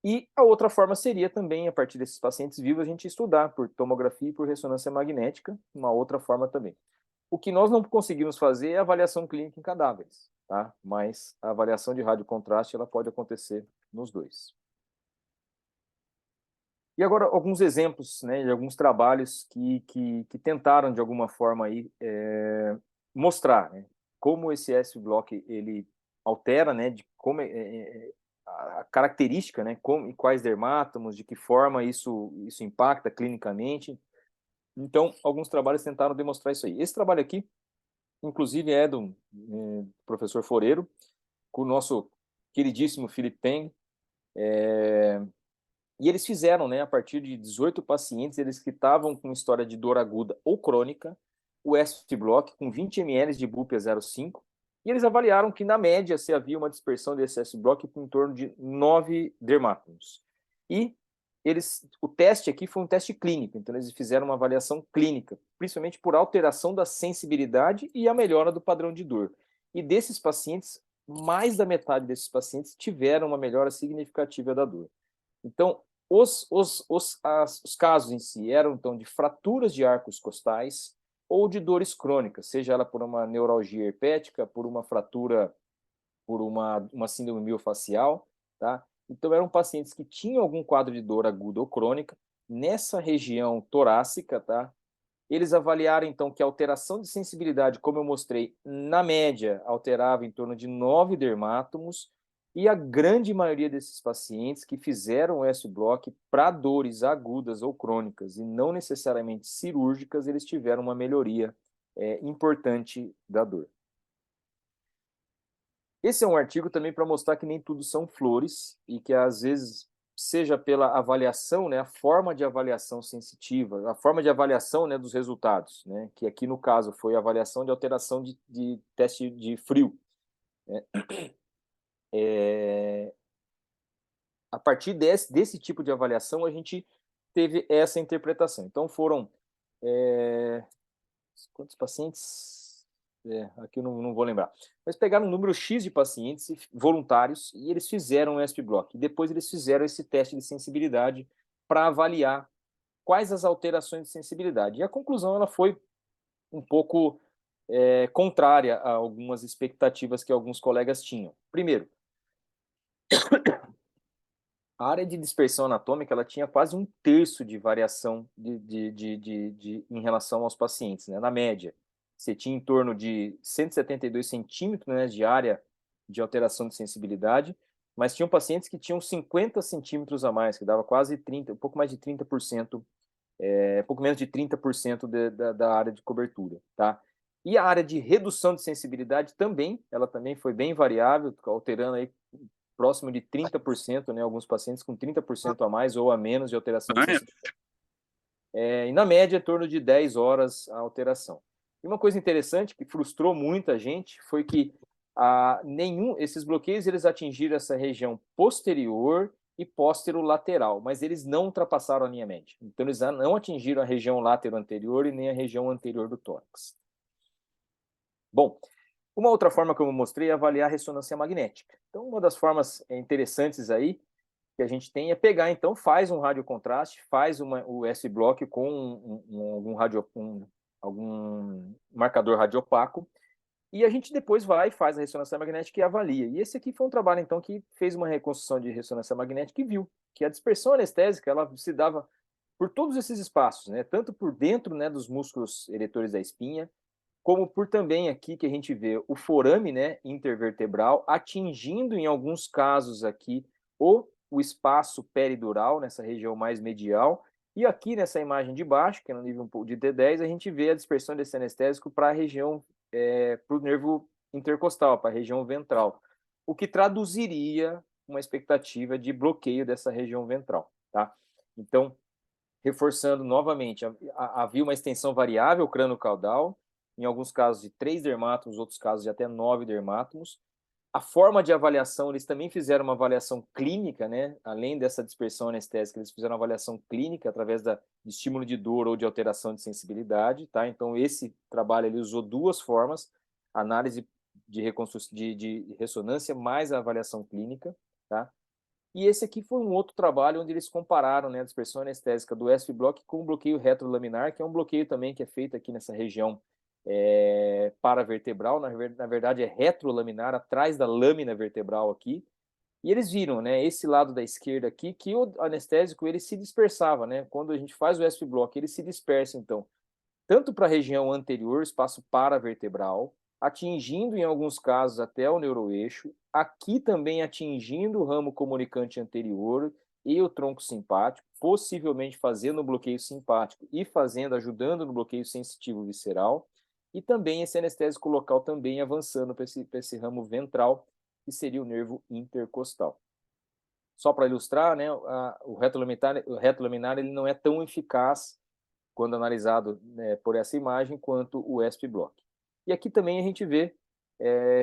Speaker 2: E a outra forma seria também, a partir desses pacientes vivos, a gente estudar por tomografia e por ressonância magnética, uma outra forma também. O que nós não conseguimos fazer é a avaliação clínica em cadáveres, tá? Mas a avaliação de radiocontraste ela pode acontecer nos dois. E agora alguns exemplos, né, de alguns trabalhos que tentaram de alguma forma aí, mostrar, né, como esse S-Block ele altera, né, de como a característica, né, como e quais dermátomos, de que forma isso impacta clinicamente. Então, alguns trabalhos tentaram demonstrar isso aí. Esse trabalho aqui, inclusive, é do professor Foreiro, com o nosso queridíssimo Philip Peng. E eles fizeram, né, a partir de 18 pacientes, eles que estavam com história de dor aguda ou crônica, o S-Block com 20 ml de Bupia 0,5, e eles avaliaram que, na média, se havia uma dispersão desse S-Block em torno de 9 dermátomos. E o teste aqui foi um teste clínico, então eles fizeram uma avaliação clínica, principalmente por alteração da sensibilidade e a melhora do padrão de dor. E desses pacientes, mais da metade desses pacientes tiveram uma melhora significativa da dor. Então, os casos em si eram, então, de fraturas de arcos costais ou de dores crônicas, seja ela por uma neuralgia herpética, por uma fratura, por uma síndrome miofacial, tá? Então, eram pacientes que tinham algum quadro de dor aguda ou crônica nessa região torácica, tá? Eles avaliaram, então, que a alteração de sensibilidade, como eu mostrei, na média, alterava em torno de 9 dermátomos, e a grande maioria desses pacientes que fizeram o S-Block para dores agudas ou crônicas e não necessariamente cirúrgicas, eles tiveram uma melhoria importante da dor. Esse é um artigo também para mostrar que nem tudo são flores e que, às vezes, seja pela avaliação, né, a forma de avaliação sensitiva, a forma de avaliação, né, dos resultados, né, que aqui, no caso, foi a avaliação de alteração de teste de frio. A partir desse tipo de avaliação, a gente teve essa interpretação. Então, foram... quantos pacientes? Aqui eu não vou lembrar. Mas pegaram um número X de pacientes voluntários e eles fizeram o S-Block. E depois eles fizeram esse teste de sensibilidade para avaliar quais as alterações de sensibilidade. E a conclusão ela foi um pouco contrária a algumas expectativas que alguns colegas tinham. Primeiro, a área de dispersão anatômica ela tinha quase 1/3 de variação em relação aos pacientes, né? Na média. Você tinha em torno de 172 centímetros, né, de área de alteração de sensibilidade, mas tinham pacientes que tinham 50 centímetros a mais, que dava quase 30, um pouco mais de 30%, pouco menos de 30% da área de cobertura, tá? E a área de redução de sensibilidade também, ela também foi bem variável, alterando aí próximo de 30%, né, alguns pacientes com 30% a mais ou a menos de alteração de sensibilidade. e na média, em torno de 10 horas a alteração. E uma coisa interessante que frustrou muita gente foi que esses bloqueios eles atingiram essa região posterior e posterolateral, mas eles não ultrapassaram a linha média. Então, eles não atingiram a região lateroanterior e nem a região anterior do tórax. Bom, uma outra forma que eu mostrei é avaliar a ressonância magnética. Então, uma das formas interessantes aí que a gente tem é pegar, então, faz um radiocontraste, faz o S-Block com algum marcador radiopaco, e a gente depois vai, faz a ressonância magnética e avalia. E esse aqui foi um trabalho, então, que fez uma reconstrução de ressonância magnética e viu que a dispersão anestésica ela se dava por todos esses espaços, né? Tanto por dentro, né, dos músculos eretores da espinha, como por também aqui que a gente vê o forame, né, intervertebral, atingindo em alguns casos aqui o espaço peridural, nessa região mais medial, e aqui nessa imagem de baixo, que é no nível de T10, a gente vê a dispersão desse anestésico para a região, para o nervo intercostal, para a região ventral, o que traduziria uma expectativa de bloqueio dessa região ventral, tá? Então, reforçando novamente, havia uma extensão variável crânio-caudal, em alguns casos de 3 dermátomos, outros casos de até 9 dermátomos. A forma de avaliação, eles também fizeram uma avaliação clínica, né? Além dessa dispersão anestésica, eles fizeram uma avaliação clínica através de estímulo de dor ou de alteração de sensibilidade, tá? Então, esse trabalho ele usou 2 formas, análise de ressonância mais a avaliação clínica, tá? E esse aqui foi um outro trabalho onde eles compararam, né, a dispersão anestésica do S-Block com o bloqueio retrolaminar, que é um bloqueio também que é feito aqui nessa região paravertebral, na verdade é retrolaminar, atrás da lâmina vertebral aqui. E eles viram, né, esse lado da esquerda aqui, que o anestésico ele se dispersava, né? Quando a gente faz o S-Block, ele se dispersa, então, tanto para a região anterior, espaço paravertebral, atingindo em alguns casos até o neuroeixo, aqui também atingindo o ramo comunicante anterior e o tronco simpático, possivelmente fazendo o bloqueio simpático e ajudando no bloqueio sensitivo visceral, e também esse anestésico local também avançando para esse ramo ventral, que seria o nervo intercostal. Só para ilustrar, né, o retrolaminar ele não é tão eficaz quando analisado, né, por essa imagem, quanto o S-Block. E aqui também a gente vê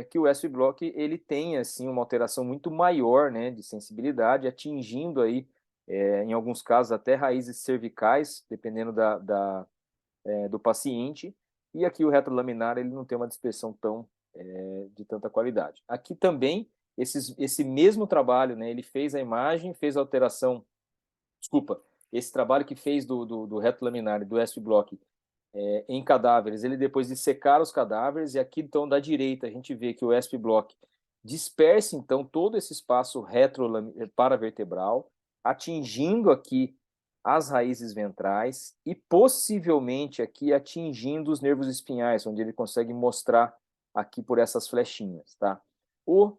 Speaker 2: que o S-Block ele tem assim, uma alteração muito maior, né, de sensibilidade, atingindo aí, em alguns casos, até raízes cervicais, dependendo do paciente, e aqui o retrolaminar ele não tem uma dispersão de tanta qualidade. Aqui também, esse mesmo trabalho, né, ele fez a imagem, fez a alteração, esse trabalho que fez do retrolaminar e do S-Block em cadáveres, ele depois de secar os cadáveres, e aqui então da direita a gente vê que o S-Block dispersa então todo esse espaço paravertebral, atingindo aqui as raízes ventrais e possivelmente aqui atingindo os nervos espinhais, onde ele consegue mostrar aqui por essas flechinhas, tá? O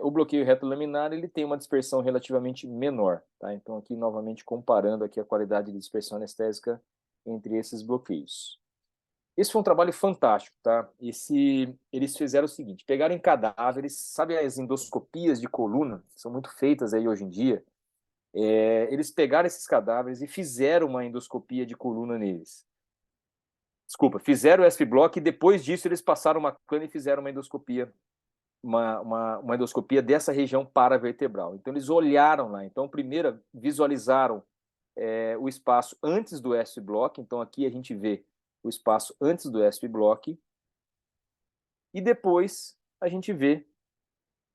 Speaker 2: bloqueio retrolaminar ele tem uma dispersão relativamente menor, tá? Então aqui novamente comparando aqui a qualidade de dispersão anestésica entre esses bloqueios. Esse foi um trabalho fantástico, tá? Eles fizeram o seguinte, pegaram em cadáveres, sabe as endoscopias de coluna, que são muito feitas aí hoje em dia? Eles pegaram esses cadáveres e fizeram uma endoscopia de coluna neles. Fizeram o S-Block e depois disso eles passaram uma cana e fizeram uma endoscopia uma endoscopia dessa região paravertebral. Então, eles olharam lá. Então, primeiro, visualizaram o espaço antes do S-Block. Então, aqui a gente vê o espaço antes do S-Block. E depois, a gente vê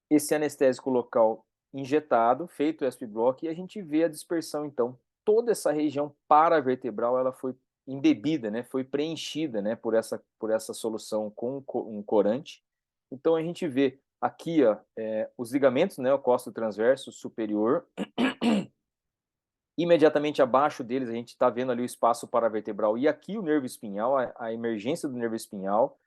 Speaker 2: esse anestésico local injetado, feito o S-Block, e a gente vê a dispersão, então. Toda essa região paravertebral, ela foi embebida, né? Foi preenchida, né? Por essa solução com um corante. Então, a gente vê aqui ó, os ligamentos, né, o costo transverso superior. Imediatamente abaixo deles, a gente está vendo ali o espaço paravertebral. E aqui o nervo espinhal, a emergência do nervo espinhal.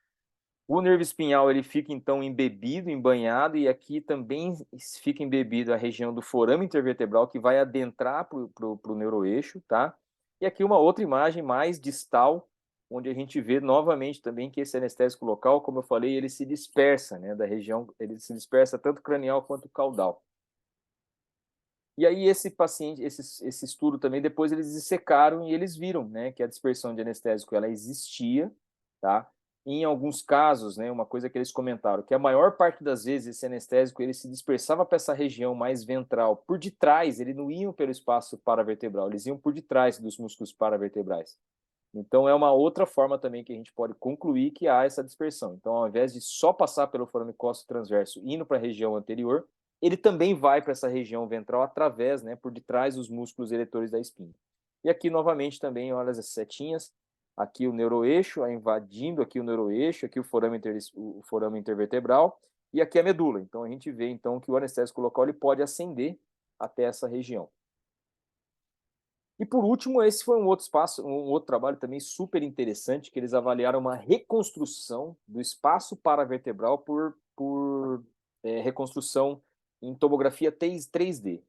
Speaker 2: O nervo espinhal ele fica, então, embebido, embanhado. E aqui também fica embebido a região do forame intervertebral, que vai adentrar para o neuroeixo, tá? E aqui uma outra imagem mais distal, onde a gente vê novamente também que esse anestésico local, como eu falei, ele se dispersa, né, da região, ele se dispersa tanto cranial quanto caudal. E aí esse paciente, esse estudo também, depois eles dissecaram e eles viram, né, que a dispersão de anestésico ela existia, tá? Em alguns casos, né, uma coisa que eles comentaram, que a maior parte das vezes esse anestésico ele se dispersava para essa região mais ventral, por detrás, ele não iam pelo espaço paravertebral, eles iam por detrás dos músculos paravertebrais. Então é uma outra forma também que a gente pode concluir que há essa dispersão. Então, ao invés de só passar pelo forame costo transverso indo para a região anterior, ele também vai para essa região ventral através, né, por detrás dos músculos eretores da espinha. E aqui, novamente, também, olha as setinhas, aqui o neuroeixo, invadindo aqui o neuroeixo, aqui o forame intervertebral, e aqui a medula. Então, a gente vê, então, que o anestésico local ele pode ascender até essa região. E, por último, esse foi um outro trabalho também super interessante, que eles avaliaram uma reconstrução do espaço paravertebral por reconstrução em tomografia 3D.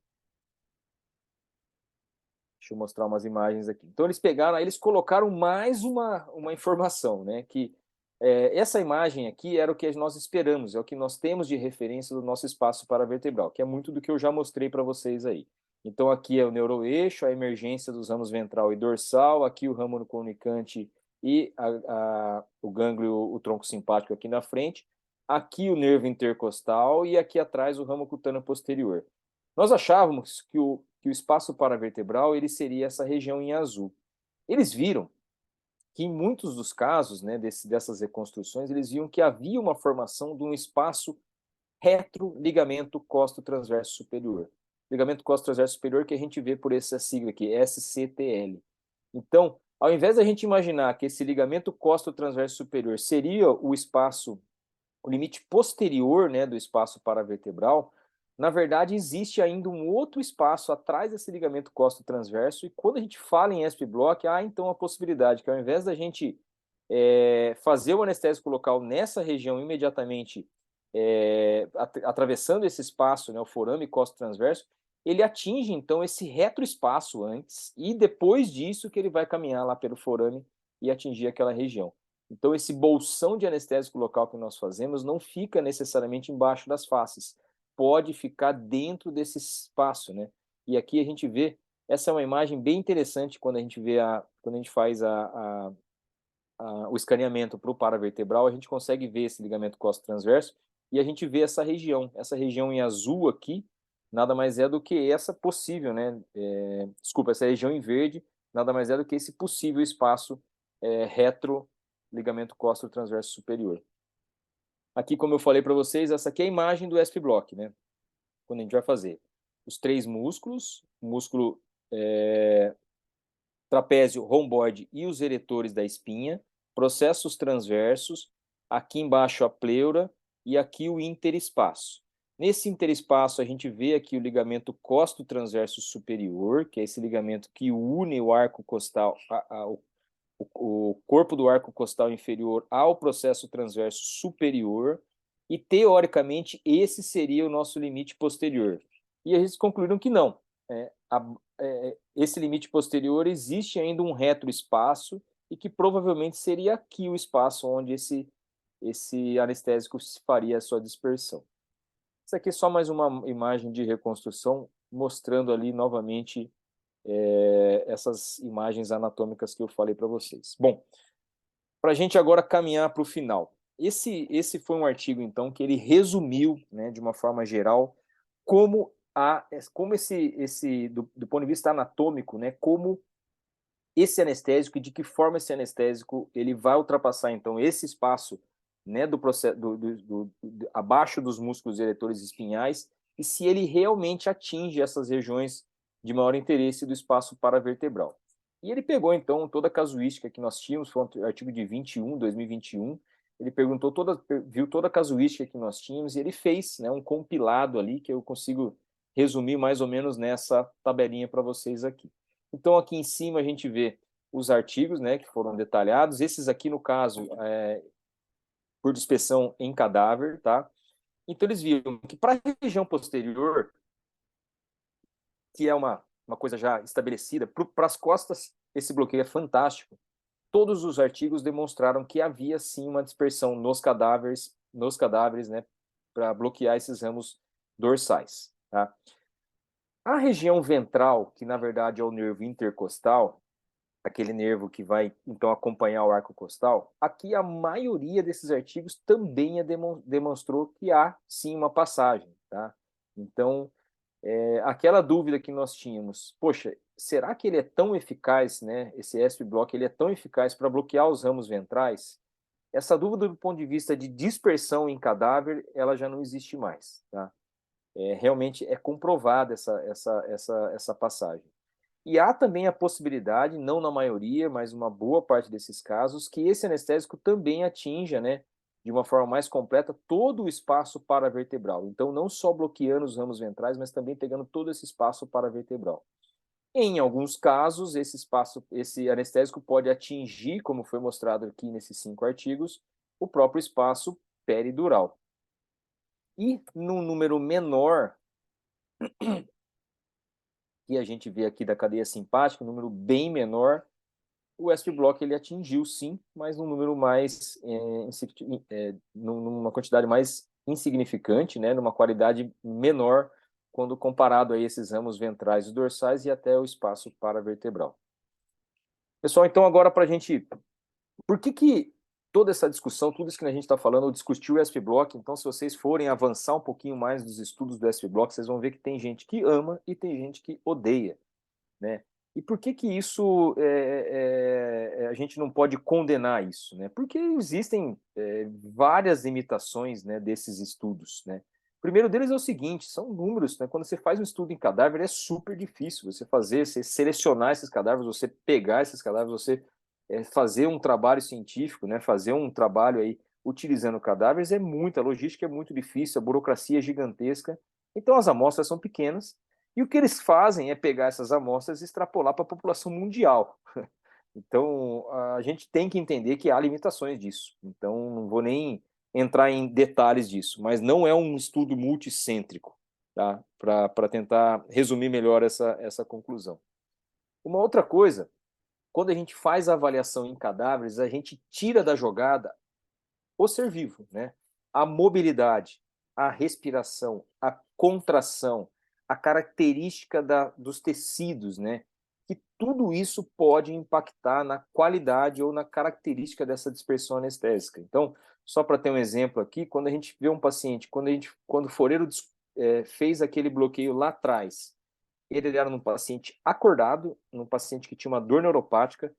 Speaker 2: Deixa eu mostrar umas imagens aqui. Então, eles colocaram mais uma informação, né? Que essa imagem aqui era o que nós esperamos, é o que nós temos de referência do nosso espaço paravertebral, que é muito do que eu já mostrei para vocês aí. Então, aqui é o neuroeixo, a emergência dos ramos ventral e dorsal, aqui o ramo comunicante e o gânglio, o tronco simpático aqui na frente, aqui o nervo intercostal e aqui atrás o ramo cutâneo posterior. Nós achávamos que o espaço paravertebral ele seria essa região em azul. Eles viram que em muitos dos casos, né, dessas reconstruções, eles viam que havia uma formação de um espaço retroligamento costo-transverso superior. Ligamento costo-transverso superior que a gente vê por essa sigla aqui, SCTL. Então, ao invés da gente imaginar que esse ligamento costo-transverso superior seria o espaço, o limite posterior, né, do espaço paravertebral, na verdade, existe ainda um outro espaço atrás desse ligamento costo-transverso, e quando a gente fala em SP-Block, há então a possibilidade que ao invés da gente fazer o anestésico local nessa região imediatamente, atravessando esse espaço, né, o forame costo-transverso, ele atinge então esse retroespaço antes, e depois disso que ele vai caminhar lá pelo forame e atingir aquela região. Então, esse bolsão de anestésico local que nós fazemos não fica necessariamente embaixo das faces, pode ficar dentro desse espaço, né? E aqui a gente vê, essa é uma imagem bem interessante quando a gente vê quando a gente faz o escaneamento para o paravertebral, a gente consegue ver esse ligamento costo-transverso e a gente vê essa região em azul aqui, nada mais é do que essa possível, né? Desculpa, essa região em verde, nada mais é do que esse possível espaço retro ligamento costo-transverso superior. Aqui, como eu falei para vocês, essa aqui é a imagem do SP-Block, né? Quando a gente vai fazer os 3 músculos, o músculo trapézio, romboide e os eretores da espinha, processos transversos, aqui embaixo a pleura e aqui o interespaço. Nesse interespaço, a gente vê aqui o ligamento costo-transverso superior, que é esse ligamento que une o arco costal, o corpo do arco costal inferior ao processo transverso superior, e teoricamente esse seria o nosso limite posterior. E eles concluíram que não. Esse limite posterior existe ainda um retroespaço e que provavelmente seria aqui o espaço onde esse anestésico faria a sua dispersão. Isso aqui é só mais uma imagem de reconstrução mostrando ali novamente essas imagens anatômicas que eu falei para vocês. Bom, para a gente agora caminhar para o final. Esse foi um artigo, então, que ele resumiu, né, de uma forma geral, como do ponto de vista anatômico, né, como esse anestésico e de que forma esse anestésico ele vai ultrapassar, então, esse espaço, né, do processo, abaixo dos músculos eretores espinhais, e se ele realmente atinge essas regiões de maior interesse do espaço paravertebral. E ele pegou, então, toda a casuística que nós tínhamos, foi um artigo de 2021, ele viu toda a casuística que nós tínhamos e ele fez, né, um compilado ali que eu consigo resumir mais ou menos nessa tabelinha para vocês aqui. Então, aqui em cima a gente vê os artigos, né, que foram detalhados. Esses aqui, no caso, por dispersão em cadáver, tá? Então, eles viram que para a região posterior, que é uma coisa já estabelecida, para as costas, esse bloqueio é fantástico. Todos os artigos demonstraram que havia, sim, uma dispersão nos cadáveres, né, para bloquear esses ramos dorsais, tá? A região ventral, que na verdade é o nervo intercostal, aquele nervo que vai então acompanhar o arco costal, aqui a maioria desses artigos também demonstrou que há sim uma passagem, tá? Então, aquela dúvida que nós tínhamos, poxa, será que ele é tão eficaz, né? Esse SP-Block, ele é tão eficaz para bloquear os ramos ventrais? Essa dúvida do ponto de vista de dispersão em cadáver, ela já não existe mais, tá? Realmente é comprovada essa passagem. E há também a possibilidade, não na maioria, mas uma boa parte desses casos, que esse anestésico também atinja, né, de uma forma mais completa, todo o espaço paravertebral. Então, não só bloqueando os ramos ventrais, mas também pegando todo esse espaço paravertebral. Em alguns casos, esse anestésico pode atingir, como foi mostrado aqui nesses 5 artigos, o próprio espaço peridural. E num número menor, que a gente vê aqui da cadeia simpática, um número bem menor, o SP-Block ele atingiu sim, mas num número mais, numa quantidade mais insignificante, né, numa qualidade menor, quando comparado a esses ramos ventrais e dorsais e até o espaço paravertebral. Pessoal, então agora para a gente... Por que toda essa discussão, tudo isso que a gente está falando, eu discuti o SP-Block, então se vocês forem avançar um pouquinho mais dos estudos do SP-Block, vocês vão ver que tem gente que ama e tem gente que odeia, né? E por que isso a gente não pode condenar isso, né? Porque existem várias limitações, né, desses estudos, né? O primeiro deles é o seguinte, são números, né? Quando você faz um estudo em cadáver é super difícil você selecionar esses cadáveres, você pegar esses cadáveres, você fazer um trabalho científico, né? Fazer um trabalho aí utilizando cadáveres é muita logística, é muito difícil, a burocracia é gigantesca, então as amostras são pequenas. E o que eles fazem é pegar essas amostras e extrapolar para a população mundial. Então, a gente tem que entender que há limitações disso. Então, não vou nem entrar em detalhes disso, mas não é um estudo multicêntrico, tá? Para tentar resumir melhor essa conclusão. Uma outra coisa, quando a gente faz a avaliação em cadáveres, a gente tira da jogada o ser vivo, né? A mobilidade, a respiração, a contração, a característica dos tecidos, né? Que tudo isso pode impactar na qualidade ou na característica dessa dispersão anestésica. Então, só para ter um exemplo aqui, quando a gente vê um paciente, quando o foreiro fez aquele bloqueio lá atrás, ele era num paciente acordado, num paciente que tinha uma dor neuropática,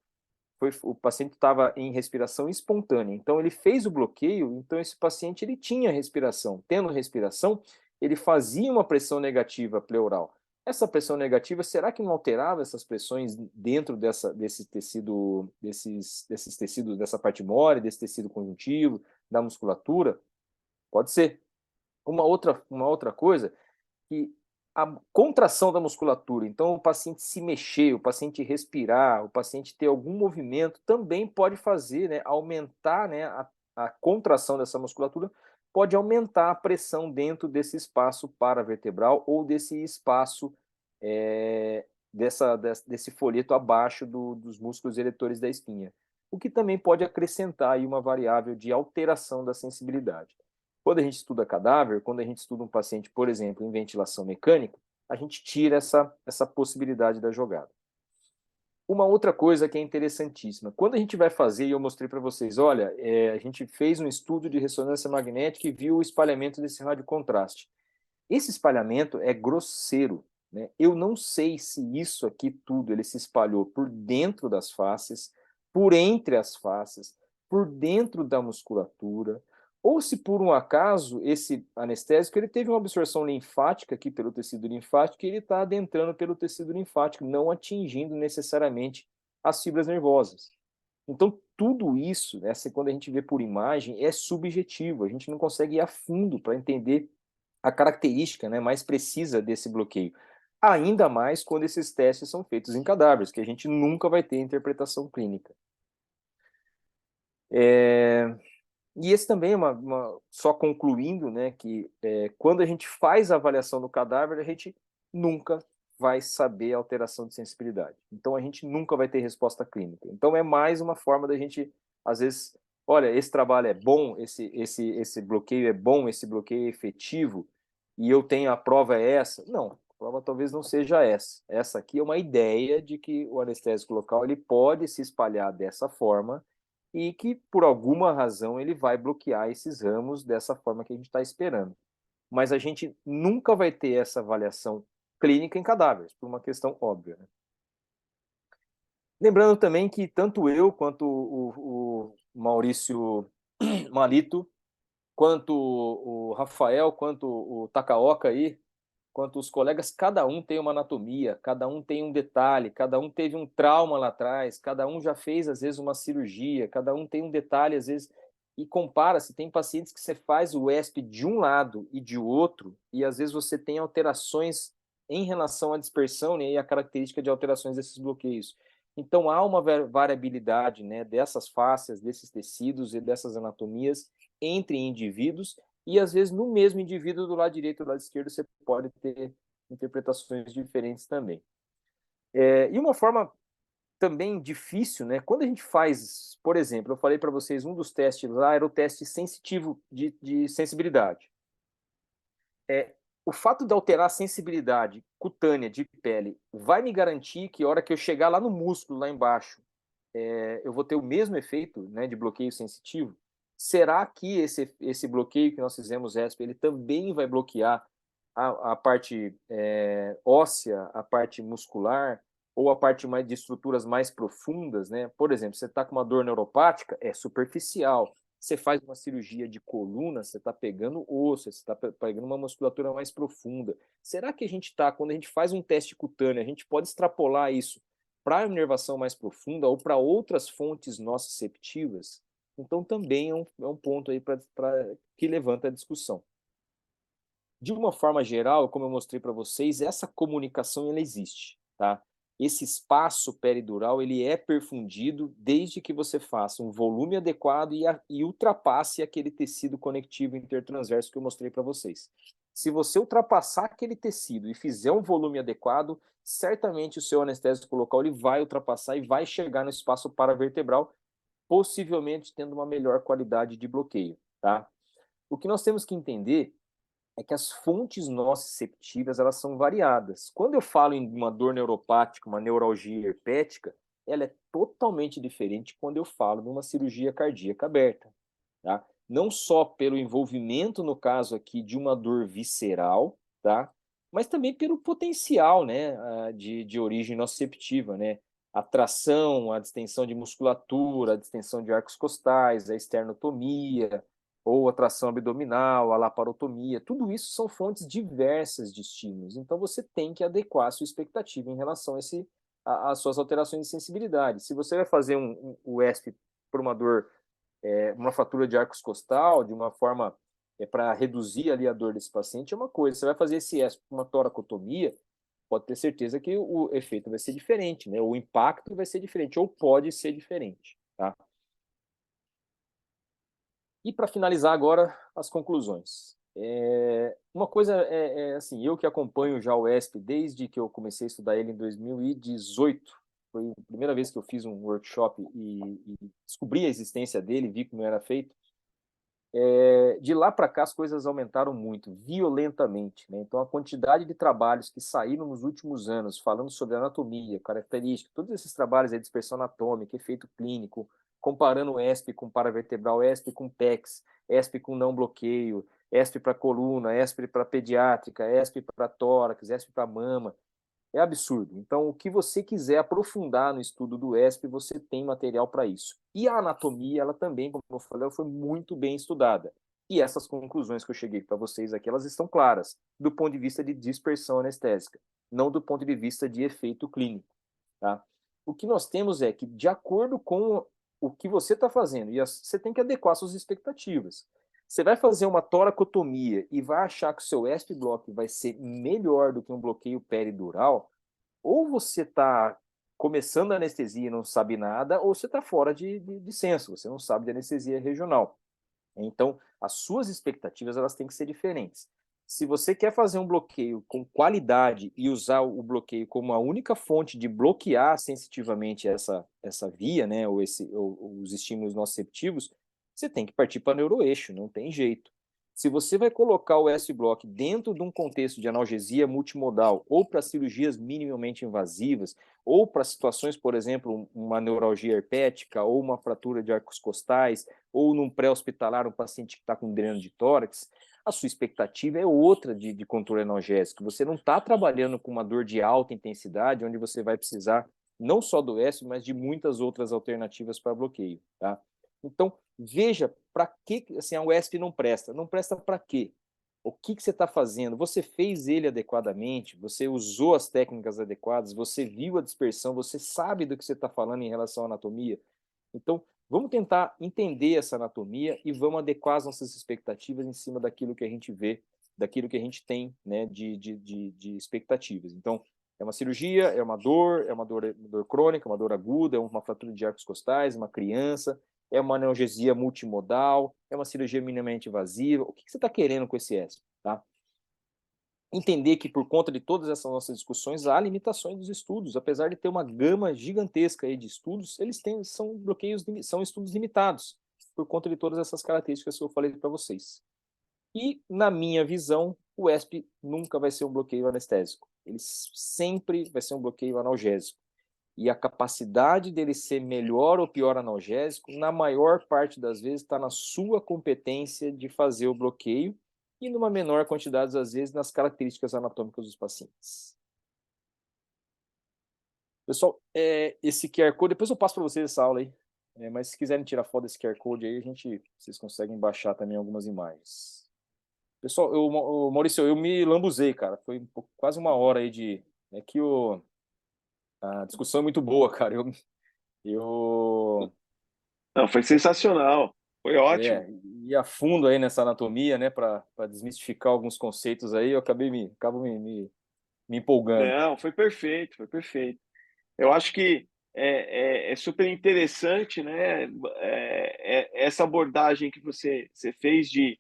Speaker 2: o paciente estava em respiração espontânea. Então, ele fez o bloqueio, então esse paciente ele tinha respiração. Tendo respiração, ele fazia uma pressão negativa pleural. Essa pressão negativa, será que não alterava essas pressões dentro desse tecido, desses tecidos, dessa parte mole, desse tecido conjuntivo, da musculatura? Pode ser. Uma outra coisa, que a contração da musculatura, então o paciente se mexer, o paciente respirar, o paciente ter algum movimento, também pode fazer, né, aumentar, né, a contração dessa musculatura, pode aumentar a pressão dentro desse espaço paravertebral ou desse espaço desse folheto abaixo dos músculos eretores da espinha, o que também pode acrescentar aí uma variável de alteração da sensibilidade. Quando a gente estuda cadáver, quando a gente estuda um paciente, por exemplo, em ventilação mecânica, a gente tira essa possibilidade da jogada. Uma outra coisa que é interessantíssima, quando a gente vai fazer, e eu mostrei para vocês, olha, a gente fez um estudo de ressonância magnética e viu o espalhamento desse radiocontraste. Esse espalhamento é grosseiro, né? Eu não sei se isso aqui tudo ele se espalhou por dentro das faces, por entre as faces, por dentro da musculatura, ou se por um acaso esse anestésico ele teve uma absorção linfática aqui pelo tecido linfático e ele está adentrando pelo tecido linfático, não atingindo necessariamente as fibras nervosas. Então, tudo isso, né, quando a gente vê por imagem, é subjetivo, a gente não consegue ir a fundo para entender a característica, né, mais precisa desse bloqueio. Ainda mais quando esses testes são feitos em cadáveres, que a gente nunca vai ter interpretação clínica. E esse também é só concluindo, né, que quando a gente faz a avaliação do cadáver, a gente nunca vai saber a alteração de sensibilidade. Então, a gente nunca vai ter resposta clínica. Então, é mais uma forma da gente, às vezes, olha, esse trabalho é bom, esse bloqueio é bom, esse bloqueio é efetivo, e eu tenho a prova é essa. Não, prova talvez não seja essa. Essa aqui é uma ideia de que o anestésico local ele pode se espalhar dessa forma e que, por alguma razão, ele vai bloquear esses ramos dessa forma que a gente está esperando. Mas a gente nunca vai ter essa avaliação clínica em cadáveres, por uma questão óbvia, né? Lembrando também que tanto eu quanto o Maurício Malito, quanto o Rafael, quanto o Takaoka aí, quanto os colegas, cada um tem uma anatomia, cada um tem um detalhe, cada um teve um trauma lá atrás, cada um já fez, às vezes, uma cirurgia, cada um tem um detalhe, às vezes, e compara-se. Tem pacientes que você faz o ESP de um lado e de outro, e às vezes você tem alterações em relação à dispersão, né, e a característica de alterações desses bloqueios. Então, há uma variabilidade, né, dessas fáscias, desses tecidos e dessas anatomias entre indivíduos, e às vezes no mesmo indivíduo do lado direito e do lado esquerdo você pode ter interpretações diferentes também. E uma forma também difícil, né? Quando a gente faz, por exemplo, eu falei para vocês, um dos testes lá era o teste sensitivo de sensibilidade. O fato de alterar a sensibilidade cutânea de pele vai me garantir que a hora que eu chegar lá no músculo, lá embaixo, eu vou ter o mesmo efeito, né, de bloqueio sensitivo? Será que esse bloqueio que nós fizemos, ESP, ele também vai bloquear a parte óssea, a parte muscular, ou a parte mais de estruturas mais profundas, né? Por exemplo, você está com uma dor neuropática, é superficial. Você faz uma cirurgia de coluna, você está pegando osso, você está pegando uma musculatura mais profunda. Será que a gente está, quando a gente faz um teste cutâneo, a gente pode extrapolar isso para a inervação mais profunda ou para outras fontes nociceptivas? Então, também é um ponto aí que levanta a discussão. De uma forma geral, como eu mostrei para vocês, essa comunicação ela existe, tá? Esse espaço peridural ele é perfundido desde que você faça um volume adequado e ultrapasse aquele tecido conectivo intertransverso que eu mostrei para vocês. Se você ultrapassar aquele tecido e fizer um volume adequado, certamente o seu anestésico local ele vai ultrapassar e vai chegar no espaço paravertebral, possivelmente tendo uma melhor qualidade de bloqueio, tá? O que nós temos que entender é que as fontes nociceptivas elas são variadas. Quando eu falo em uma dor neuropática, uma neuralgia herpética, ela é totalmente diferente quando eu falo de uma cirurgia cardíaca aberta, tá? Não só pelo envolvimento, no caso aqui, de uma dor visceral, tá? Mas também pelo potencial, né, de origem nociceptiva, né? A tração, a distensão de musculatura, a distensão de arcos costais, a esternotomia, ou a tração abdominal, a laparotomia, tudo isso são fontes diversas de estímulos. Então, você tem que adequar a sua expectativa em relação às suas alterações de sensibilidade. Se você vai fazer o ESP por uma dor, uma fratura de arcos costal, de uma forma para reduzir ali a dor desse paciente, é uma coisa. Você vai fazer esse ESP por uma toracotomia, pode ter certeza que o efeito vai ser diferente, né? O impacto vai ser diferente, ou pode ser diferente, tá? E para finalizar agora, as conclusões. Uma coisa assim, eu que acompanho já o ESP desde que eu comecei a estudar ele em 2018, foi a primeira vez que eu fiz um workshop e descobri a existência dele, vi como era feito. De lá para cá as coisas aumentaram muito, violentamente, né? Então a quantidade de trabalhos que saíram nos últimos anos, falando sobre anatomia, característica, todos esses trabalhos de dispersão anatômica, efeito clínico, comparando o ESP com paravertebral, ESP com PEX, ESP com não bloqueio, ESP para coluna, ESP para pediátrica, ESP para tórax, ESP para mama, é absurdo. Então, o que você quiser aprofundar no estudo do ESP, você tem material para isso. E a anatomia, ela também, como eu falei, ela foi muito bem estudada. E essas conclusões que eu cheguei para vocês aqui, elas estão claras, do ponto de vista de dispersão anestésica, não do ponto de vista de efeito clínico, tá? O que nós temos é que, de acordo com o que você está fazendo, e você tem que adequar suas expectativas. Você vai fazer uma toracotomia e vai achar que o seu ESP block vai ser melhor do que um bloqueio peridural, ou você está começando a anestesia e não sabe nada, ou você está fora de senso, você não sabe de anestesia regional. Então, as suas expectativas elas têm que ser diferentes. Se você quer fazer um bloqueio com qualidade e usar o bloqueio como a única fonte de bloquear sensitivamente essa via, né, ou os estímulos nociceptivos, você tem que partir para neuroeixo, não tem jeito. Se você vai colocar o S-Block dentro de um contexto de analgesia multimodal, ou para cirurgias minimamente invasivas, ou para situações, por exemplo, uma neuralgia herpética, ou uma fratura de arcos costais, ou num pré-hospitalar, um paciente que está com dreno de tórax, a sua expectativa é outra de controle analgésico. Você não está trabalhando com uma dor de alta intensidade, onde você vai precisar não só do S, mas de muitas outras alternativas para bloqueio, tá? Então, veja para que assim, a UESP não presta. Não presta para quê? O que você está fazendo? Você fez ele adequadamente? Você usou as técnicas adequadas? Você viu a dispersão? Você sabe do que você está falando em relação à anatomia? Então, vamos tentar entender essa anatomia e vamos adequar as nossas expectativas em cima daquilo que a gente vê, daquilo que a gente tem, né, de expectativas. Então, é uma cirurgia, é uma dor crônica, uma dor aguda, é uma fratura de arcos costais, uma criança, é uma analgesia multimodal, é uma cirurgia minimamente invasiva. O que você está querendo com esse S? Tá? Entender que por conta de todas essas nossas discussões, há limitações dos estudos. Apesar de ter uma gama gigantesca aí de estudos, são estudos limitados, por conta de todas essas características que eu falei para vocês. E, na minha visão, o ESP nunca vai ser um bloqueio anestésico. Ele sempre vai ser um bloqueio analgésico. E a capacidade dele ser melhor ou pior analgésico, na maior parte das vezes, está na sua competência de fazer o bloqueio e, numa menor quantidade, às vezes, nas características anatômicas dos pacientes. Pessoal, esse QR Code, depois eu passo para vocês essa aula aí, mas se quiserem tirar foto desse QR Code aí, vocês conseguem baixar também algumas imagens. Pessoal, Maurício, eu me lambuzei, cara, foi quase uma hora aí de... A discussão é muito boa, cara.
Speaker 1: Não, foi sensacional, foi ótimo.
Speaker 2: E a fundo aí nessa anatomia, né, para desmistificar alguns conceitos aí, eu acabo me empolgando.
Speaker 1: Não, foi perfeito, foi perfeito. Eu acho que é super interessante, né, essa abordagem que você fez de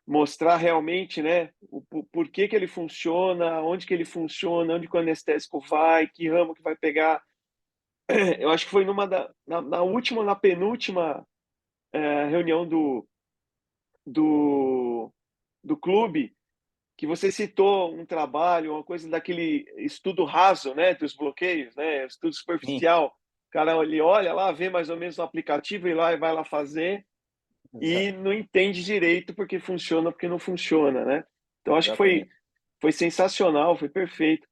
Speaker 1: mostrar realmente, né, o porquê que ele funciona, onde que ele funciona, onde que o anestésico vai, que ramo que vai pegar. Eu acho que foi na penúltima reunião do, do clube, que você citou um trabalho, uma coisa daquele estudo raso, né, dos bloqueios, né, estudo superficial. O cara ele olha lá, vê mais ou menos o aplicativo e vai lá fazer e não entende direito porque funciona, porque não funciona, né? Então acho que foi sensacional, foi perfeito.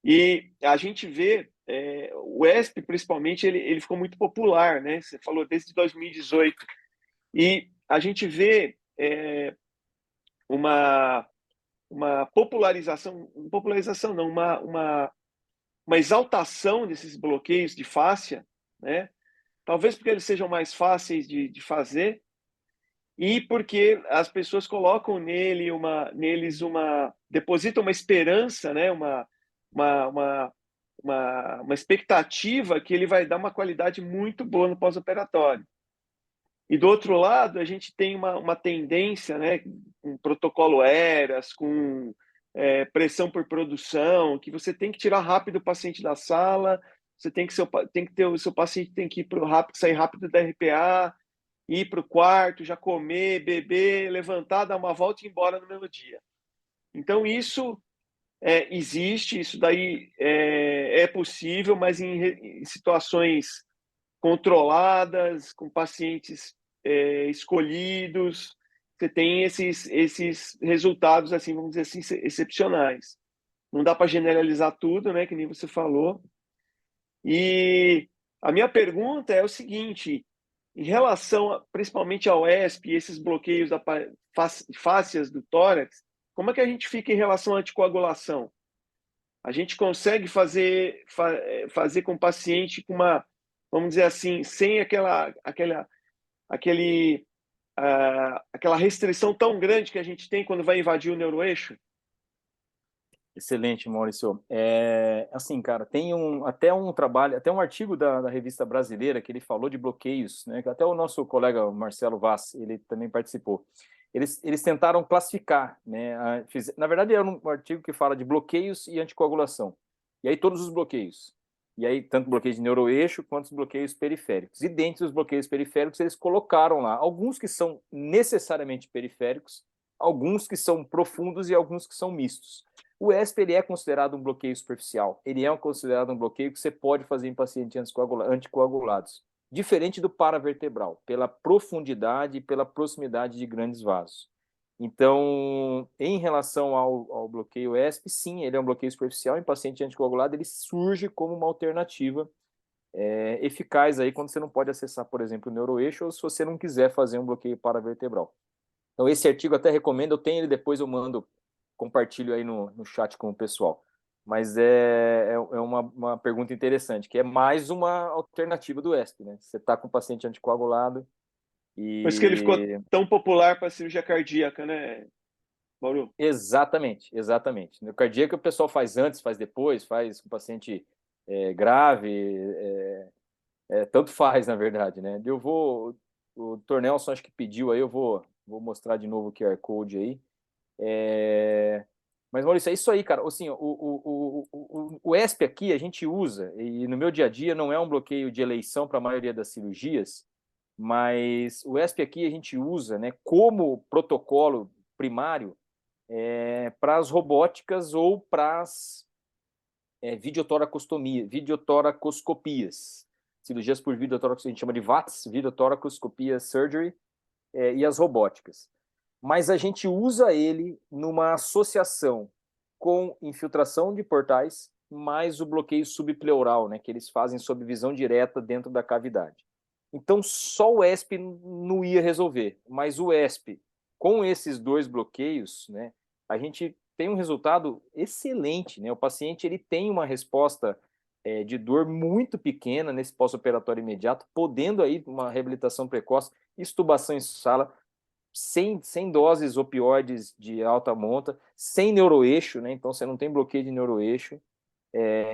Speaker 1: E a gente vê o ESP principalmente ele ficou muito popular, né? Você falou desde 2018 e a gente vê uma popularização não, uma exaltação desses bloqueios de fáscia, né? Talvez porque eles sejam mais fáceis de fazer e porque as pessoas colocam neles depositam uma esperança, né? Uma, uma, uma expectativa que ele vai dar uma qualidade muito boa no pós-operatório. E do outro lado, a gente tem uma tendência, né, com protocolo ERAS, com pressão por produção, que você tem que tirar rápido o paciente da sala, você tem que ter o seu paciente tem que ir sair rápido da RPA, ir para o quarto, já comer, beber, levantar, dar uma volta e ir embora no mesmo dia. Então isso existe, isso daí é possível, mas em situações controladas, com pacientes escolhidos, você tem esses resultados, assim, vamos dizer assim, excepcionais. Não dá para generalizar tudo, né, que nem você falou. E a minha pergunta é o seguinte, em relação principalmente ao ESP, esses bloqueios da fáscias do tórax, como é que a gente fica em relação à anticoagulação? A gente consegue fazer com o paciente com vamos dizer assim, sem aquela restrição tão grande que a gente tem quando vai invadir o neuroeixo?
Speaker 2: Excelente, Maurício. Assim, cara, tem até um trabalho, até um artigo da revista brasileira que ele falou de bloqueios, né? Que até o nosso colega Marcelo Vaz, ele também participou. Eles tentaram classificar, né? Na verdade, é um artigo que fala de bloqueios e anticoagulação. E aí todos os bloqueios. E aí tanto bloqueios de neuroeixo quanto os bloqueios periféricos. E dentre os bloqueios periféricos, eles colocaram lá alguns que são necessariamente periféricos alguns que são profundos e alguns que são mistos. O ESP ele é considerado um bloqueio superficial, ele é considerado um bloqueio que você pode fazer em pacientes anticoagulados, diferente do paravertebral, pela profundidade e pela proximidade de grandes vasos. Então, em relação ao bloqueio ESP, sim, ele é um bloqueio superficial. Em paciente anticoagulado, ele surge como uma alternativa eficaz aí quando você não pode acessar, por exemplo, o neuroeixo, ou se você não quiser fazer um bloqueio paravertebral. Então, esse artigo até recomendo, eu tenho ele depois, eu mando, compartilho aí no chat com o pessoal. Mas é uma pergunta interessante, que é mais uma alternativa do ESP, né? Você está com um paciente anticoagulado
Speaker 1: Por isso que ele ficou
Speaker 2: e...
Speaker 1: tão popular para cirurgia cardíaca, né, Mauro?
Speaker 2: Exatamente, exatamente. No cardíaco o pessoal faz antes, faz depois, faz com o paciente grave, tanto faz, na verdade, né? O Dr. Nelson acho que pediu aí, eu vou mostrar de novo o QR Code aí. Mas, Maurício, é isso aí, cara. Assim, o ESP aqui a gente usa, e no meu dia a dia não é um bloqueio de eleição para a maioria das cirurgias, mas o ESP aqui a gente usa, né, como protocolo primário para as robóticas ou para as videotoracoscopias, cirurgias por videotoracoscopia, a gente chama de VATS, videotoracoscopia surgery, e as robóticas. Mas a gente usa ele numa associação com infiltração de portais mais o bloqueio subpleural, né, que eles fazem sob visão direta dentro da cavidade. Então, só o ESP não ia resolver, mas o ESP, com esses dois bloqueios, né, a gente tem um resultado excelente, né? O paciente ele tem uma resposta de dor muito pequena nesse pós-operatório imediato, podendo aí uma reabilitação precoce, extubação em sala, sem doses opioides de alta monta, sem neuroeixo, né? Então você não tem bloqueio de neuroeixo,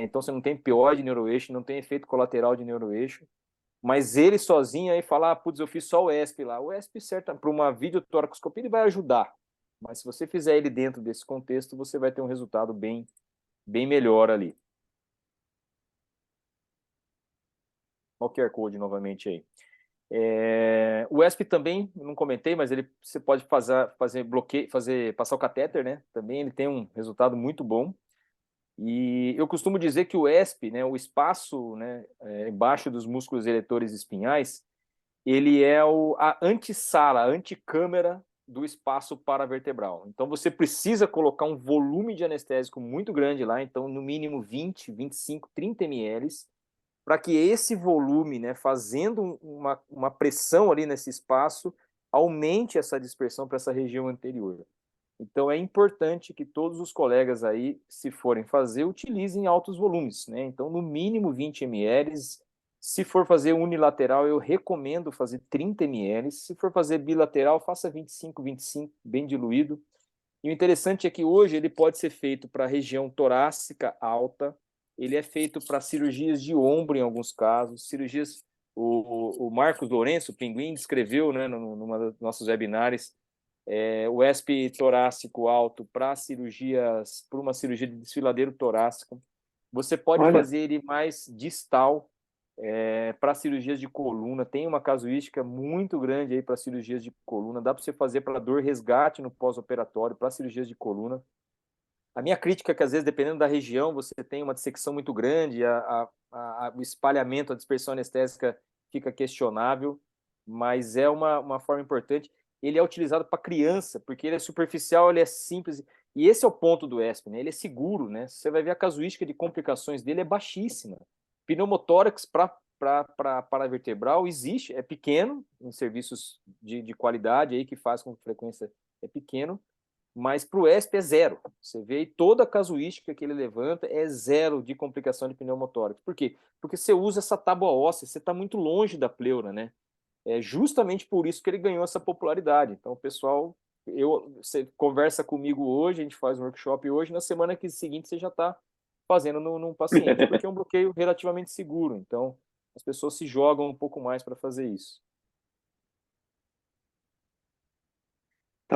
Speaker 2: então você não tem pior de neuroeixo, não tem efeito colateral de neuroeixo, mas ele sozinho aí falar, putz, eu fiz só o ESP lá. O ESP, certo, para uma videotoracoscopia, ele vai ajudar, mas se você fizer ele dentro desse contexto, você vai ter um resultado bem melhor ali. Olha o QR Code novamente aí. O ESP também, não comentei, mas você pode fazer bloqueio, passar o catéter, né? Também ele tem um resultado muito bom. E eu costumo dizer que o ESP, né, o espaço, né, embaixo dos músculos eletores espinhais, ele é a antessala, a anticâmara do espaço paravertebral. Então você precisa colocar um volume de anestésico muito grande lá, então no mínimo 20, 25, 30 ml, para que esse volume, né, fazendo uma pressão ali nesse espaço, aumente essa dispersão para essa região anterior. Então é importante que todos os colegas aí, se forem fazer, utilizem altos volumes, né? Então no mínimo 20 ml. Se for fazer unilateral, eu recomendo fazer 30 ml. Se for fazer bilateral, faça 25, 25, bem diluído. E o interessante é que hoje ele pode ser feito para a região torácica alta, ele é feito para cirurgias de ombro em alguns casos, cirurgias... O Marcos Lourenço, o Pinguim, descreveu, né, numa dos nossos webinários, o ESP torácico alto para uma cirurgia de desfiladeiro torácico. Você pode
Speaker 1: Olha,
Speaker 2: fazer ele mais distal para cirurgias de coluna. Tem uma casuística muito grande aí para cirurgias de coluna. Dá para você fazer para dor resgate no pós-operatório, para cirurgias de coluna. A minha crítica é que, às vezes, dependendo da região, você tem uma dissecção muito grande, o espalhamento, a dispersão anestésica fica questionável, mas é uma forma importante. Ele é utilizado para criança, porque ele é superficial, ele é simples, e esse é o ponto do ESP, né? Ele é seguro, né? Você vai ver a casuística de complicações dele é baixíssima. Pneumotórax para paravertebral existe, é pequeno, em serviços de qualidade aí que faz com frequência é pequeno, mas para o ESP é zero. Você vê aí toda a casuística que ele levanta é zero de complicação de pneumotórax. Por quê? Porque você usa essa tábua óssea, você está muito longe da pleura, né? É justamente por isso que ele ganhou essa popularidade. Então, o pessoal, você conversa comigo hoje, a gente faz um workshop hoje, na semana seguinte você já está fazendo num paciente, porque é um bloqueio relativamente seguro. Então, as pessoas se jogam um pouco mais para fazer isso.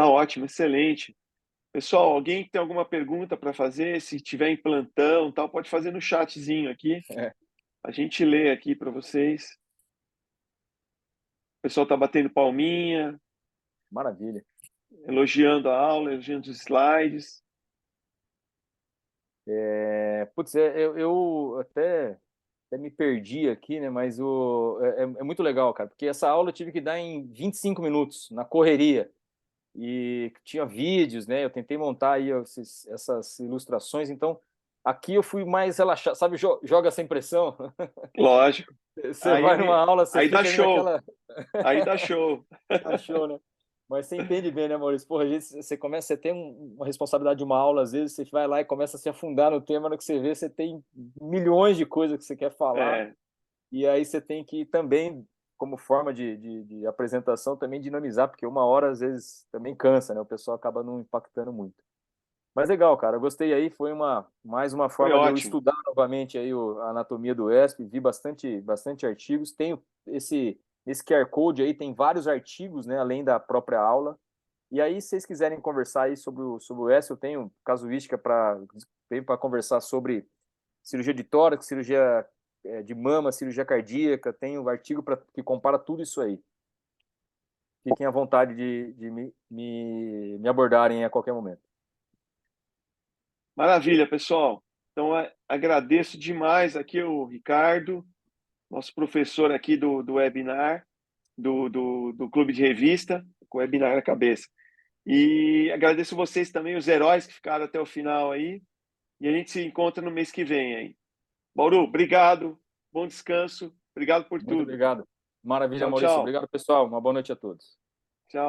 Speaker 1: tá ótimo, excelente. Pessoal, alguém tem alguma pergunta para fazer? Se tiver em plantão, tal, pode fazer no chatzinho aqui. A gente lê aqui para vocês. O pessoal está batendo palminha.
Speaker 2: Maravilha.
Speaker 1: elogiando a aula, elogiando os slides.
Speaker 2: Putz, eu até me perdi aqui, né? Mas é muito legal, cara, porque essa aula eu tive que dar em 25 minutos, na correria. E tinha vídeos, né? Eu tentei montar aí essas ilustrações, então aqui eu fui mais relaxado, sabe? Joga sem pressão.
Speaker 1: Lógico.
Speaker 2: Você vai numa aula, você
Speaker 1: Aí dá
Speaker 2: fica ali
Speaker 1: show.
Speaker 2: naquela.
Speaker 1: Aí dá show.
Speaker 2: Achou, né? Mas você entende bem, né, Maurício? Porra, às vezes você começa, você tem uma responsabilidade de uma aula, às vezes você vai lá e começa a se afundar no tema, no que você vê, você tem milhões de coisas que você quer falar,
Speaker 1: É,
Speaker 2: e aí você tem que também, como forma de apresentação, também dinamizar, porque uma hora, às vezes, também cansa, né? O pessoal acaba não impactando muito. Mas legal, cara, eu gostei aí, foi mais uma
Speaker 1: foi
Speaker 2: forma de eu
Speaker 1: ótimo.
Speaker 2: estudar novamente aí a anatomia do ESP, vi bastante artigos, tenho esse QR Code aí, tem vários artigos, né, além da própria aula, e aí se vocês quiserem conversar aí sobre o ESP, eu tenho casuística para conversar sobre cirurgia de tórax, cirurgia de mama, cirurgia cardíaca, tenho um artigo que compara tudo isso aí. Fiquem à vontade de me abordarem a qualquer momento.
Speaker 1: Maravilha, pessoal. Então, agradeço demais aqui o Ricardo, nosso professor aqui do webinar, do Clube de Revista, com o webinar na cabeça. E agradeço vocês também, os heróis que ficaram até o final aí. E a gente se encontra no mês que vem aí. Bauru, obrigado. Bom descanso. Obrigado por
Speaker 2: Muito
Speaker 1: tudo.
Speaker 2: obrigado. Maravilha,
Speaker 1: Tchau,
Speaker 2: Maurício.
Speaker 1: tchau.
Speaker 2: Obrigado, pessoal. Uma boa noite a todos.
Speaker 1: Tchau.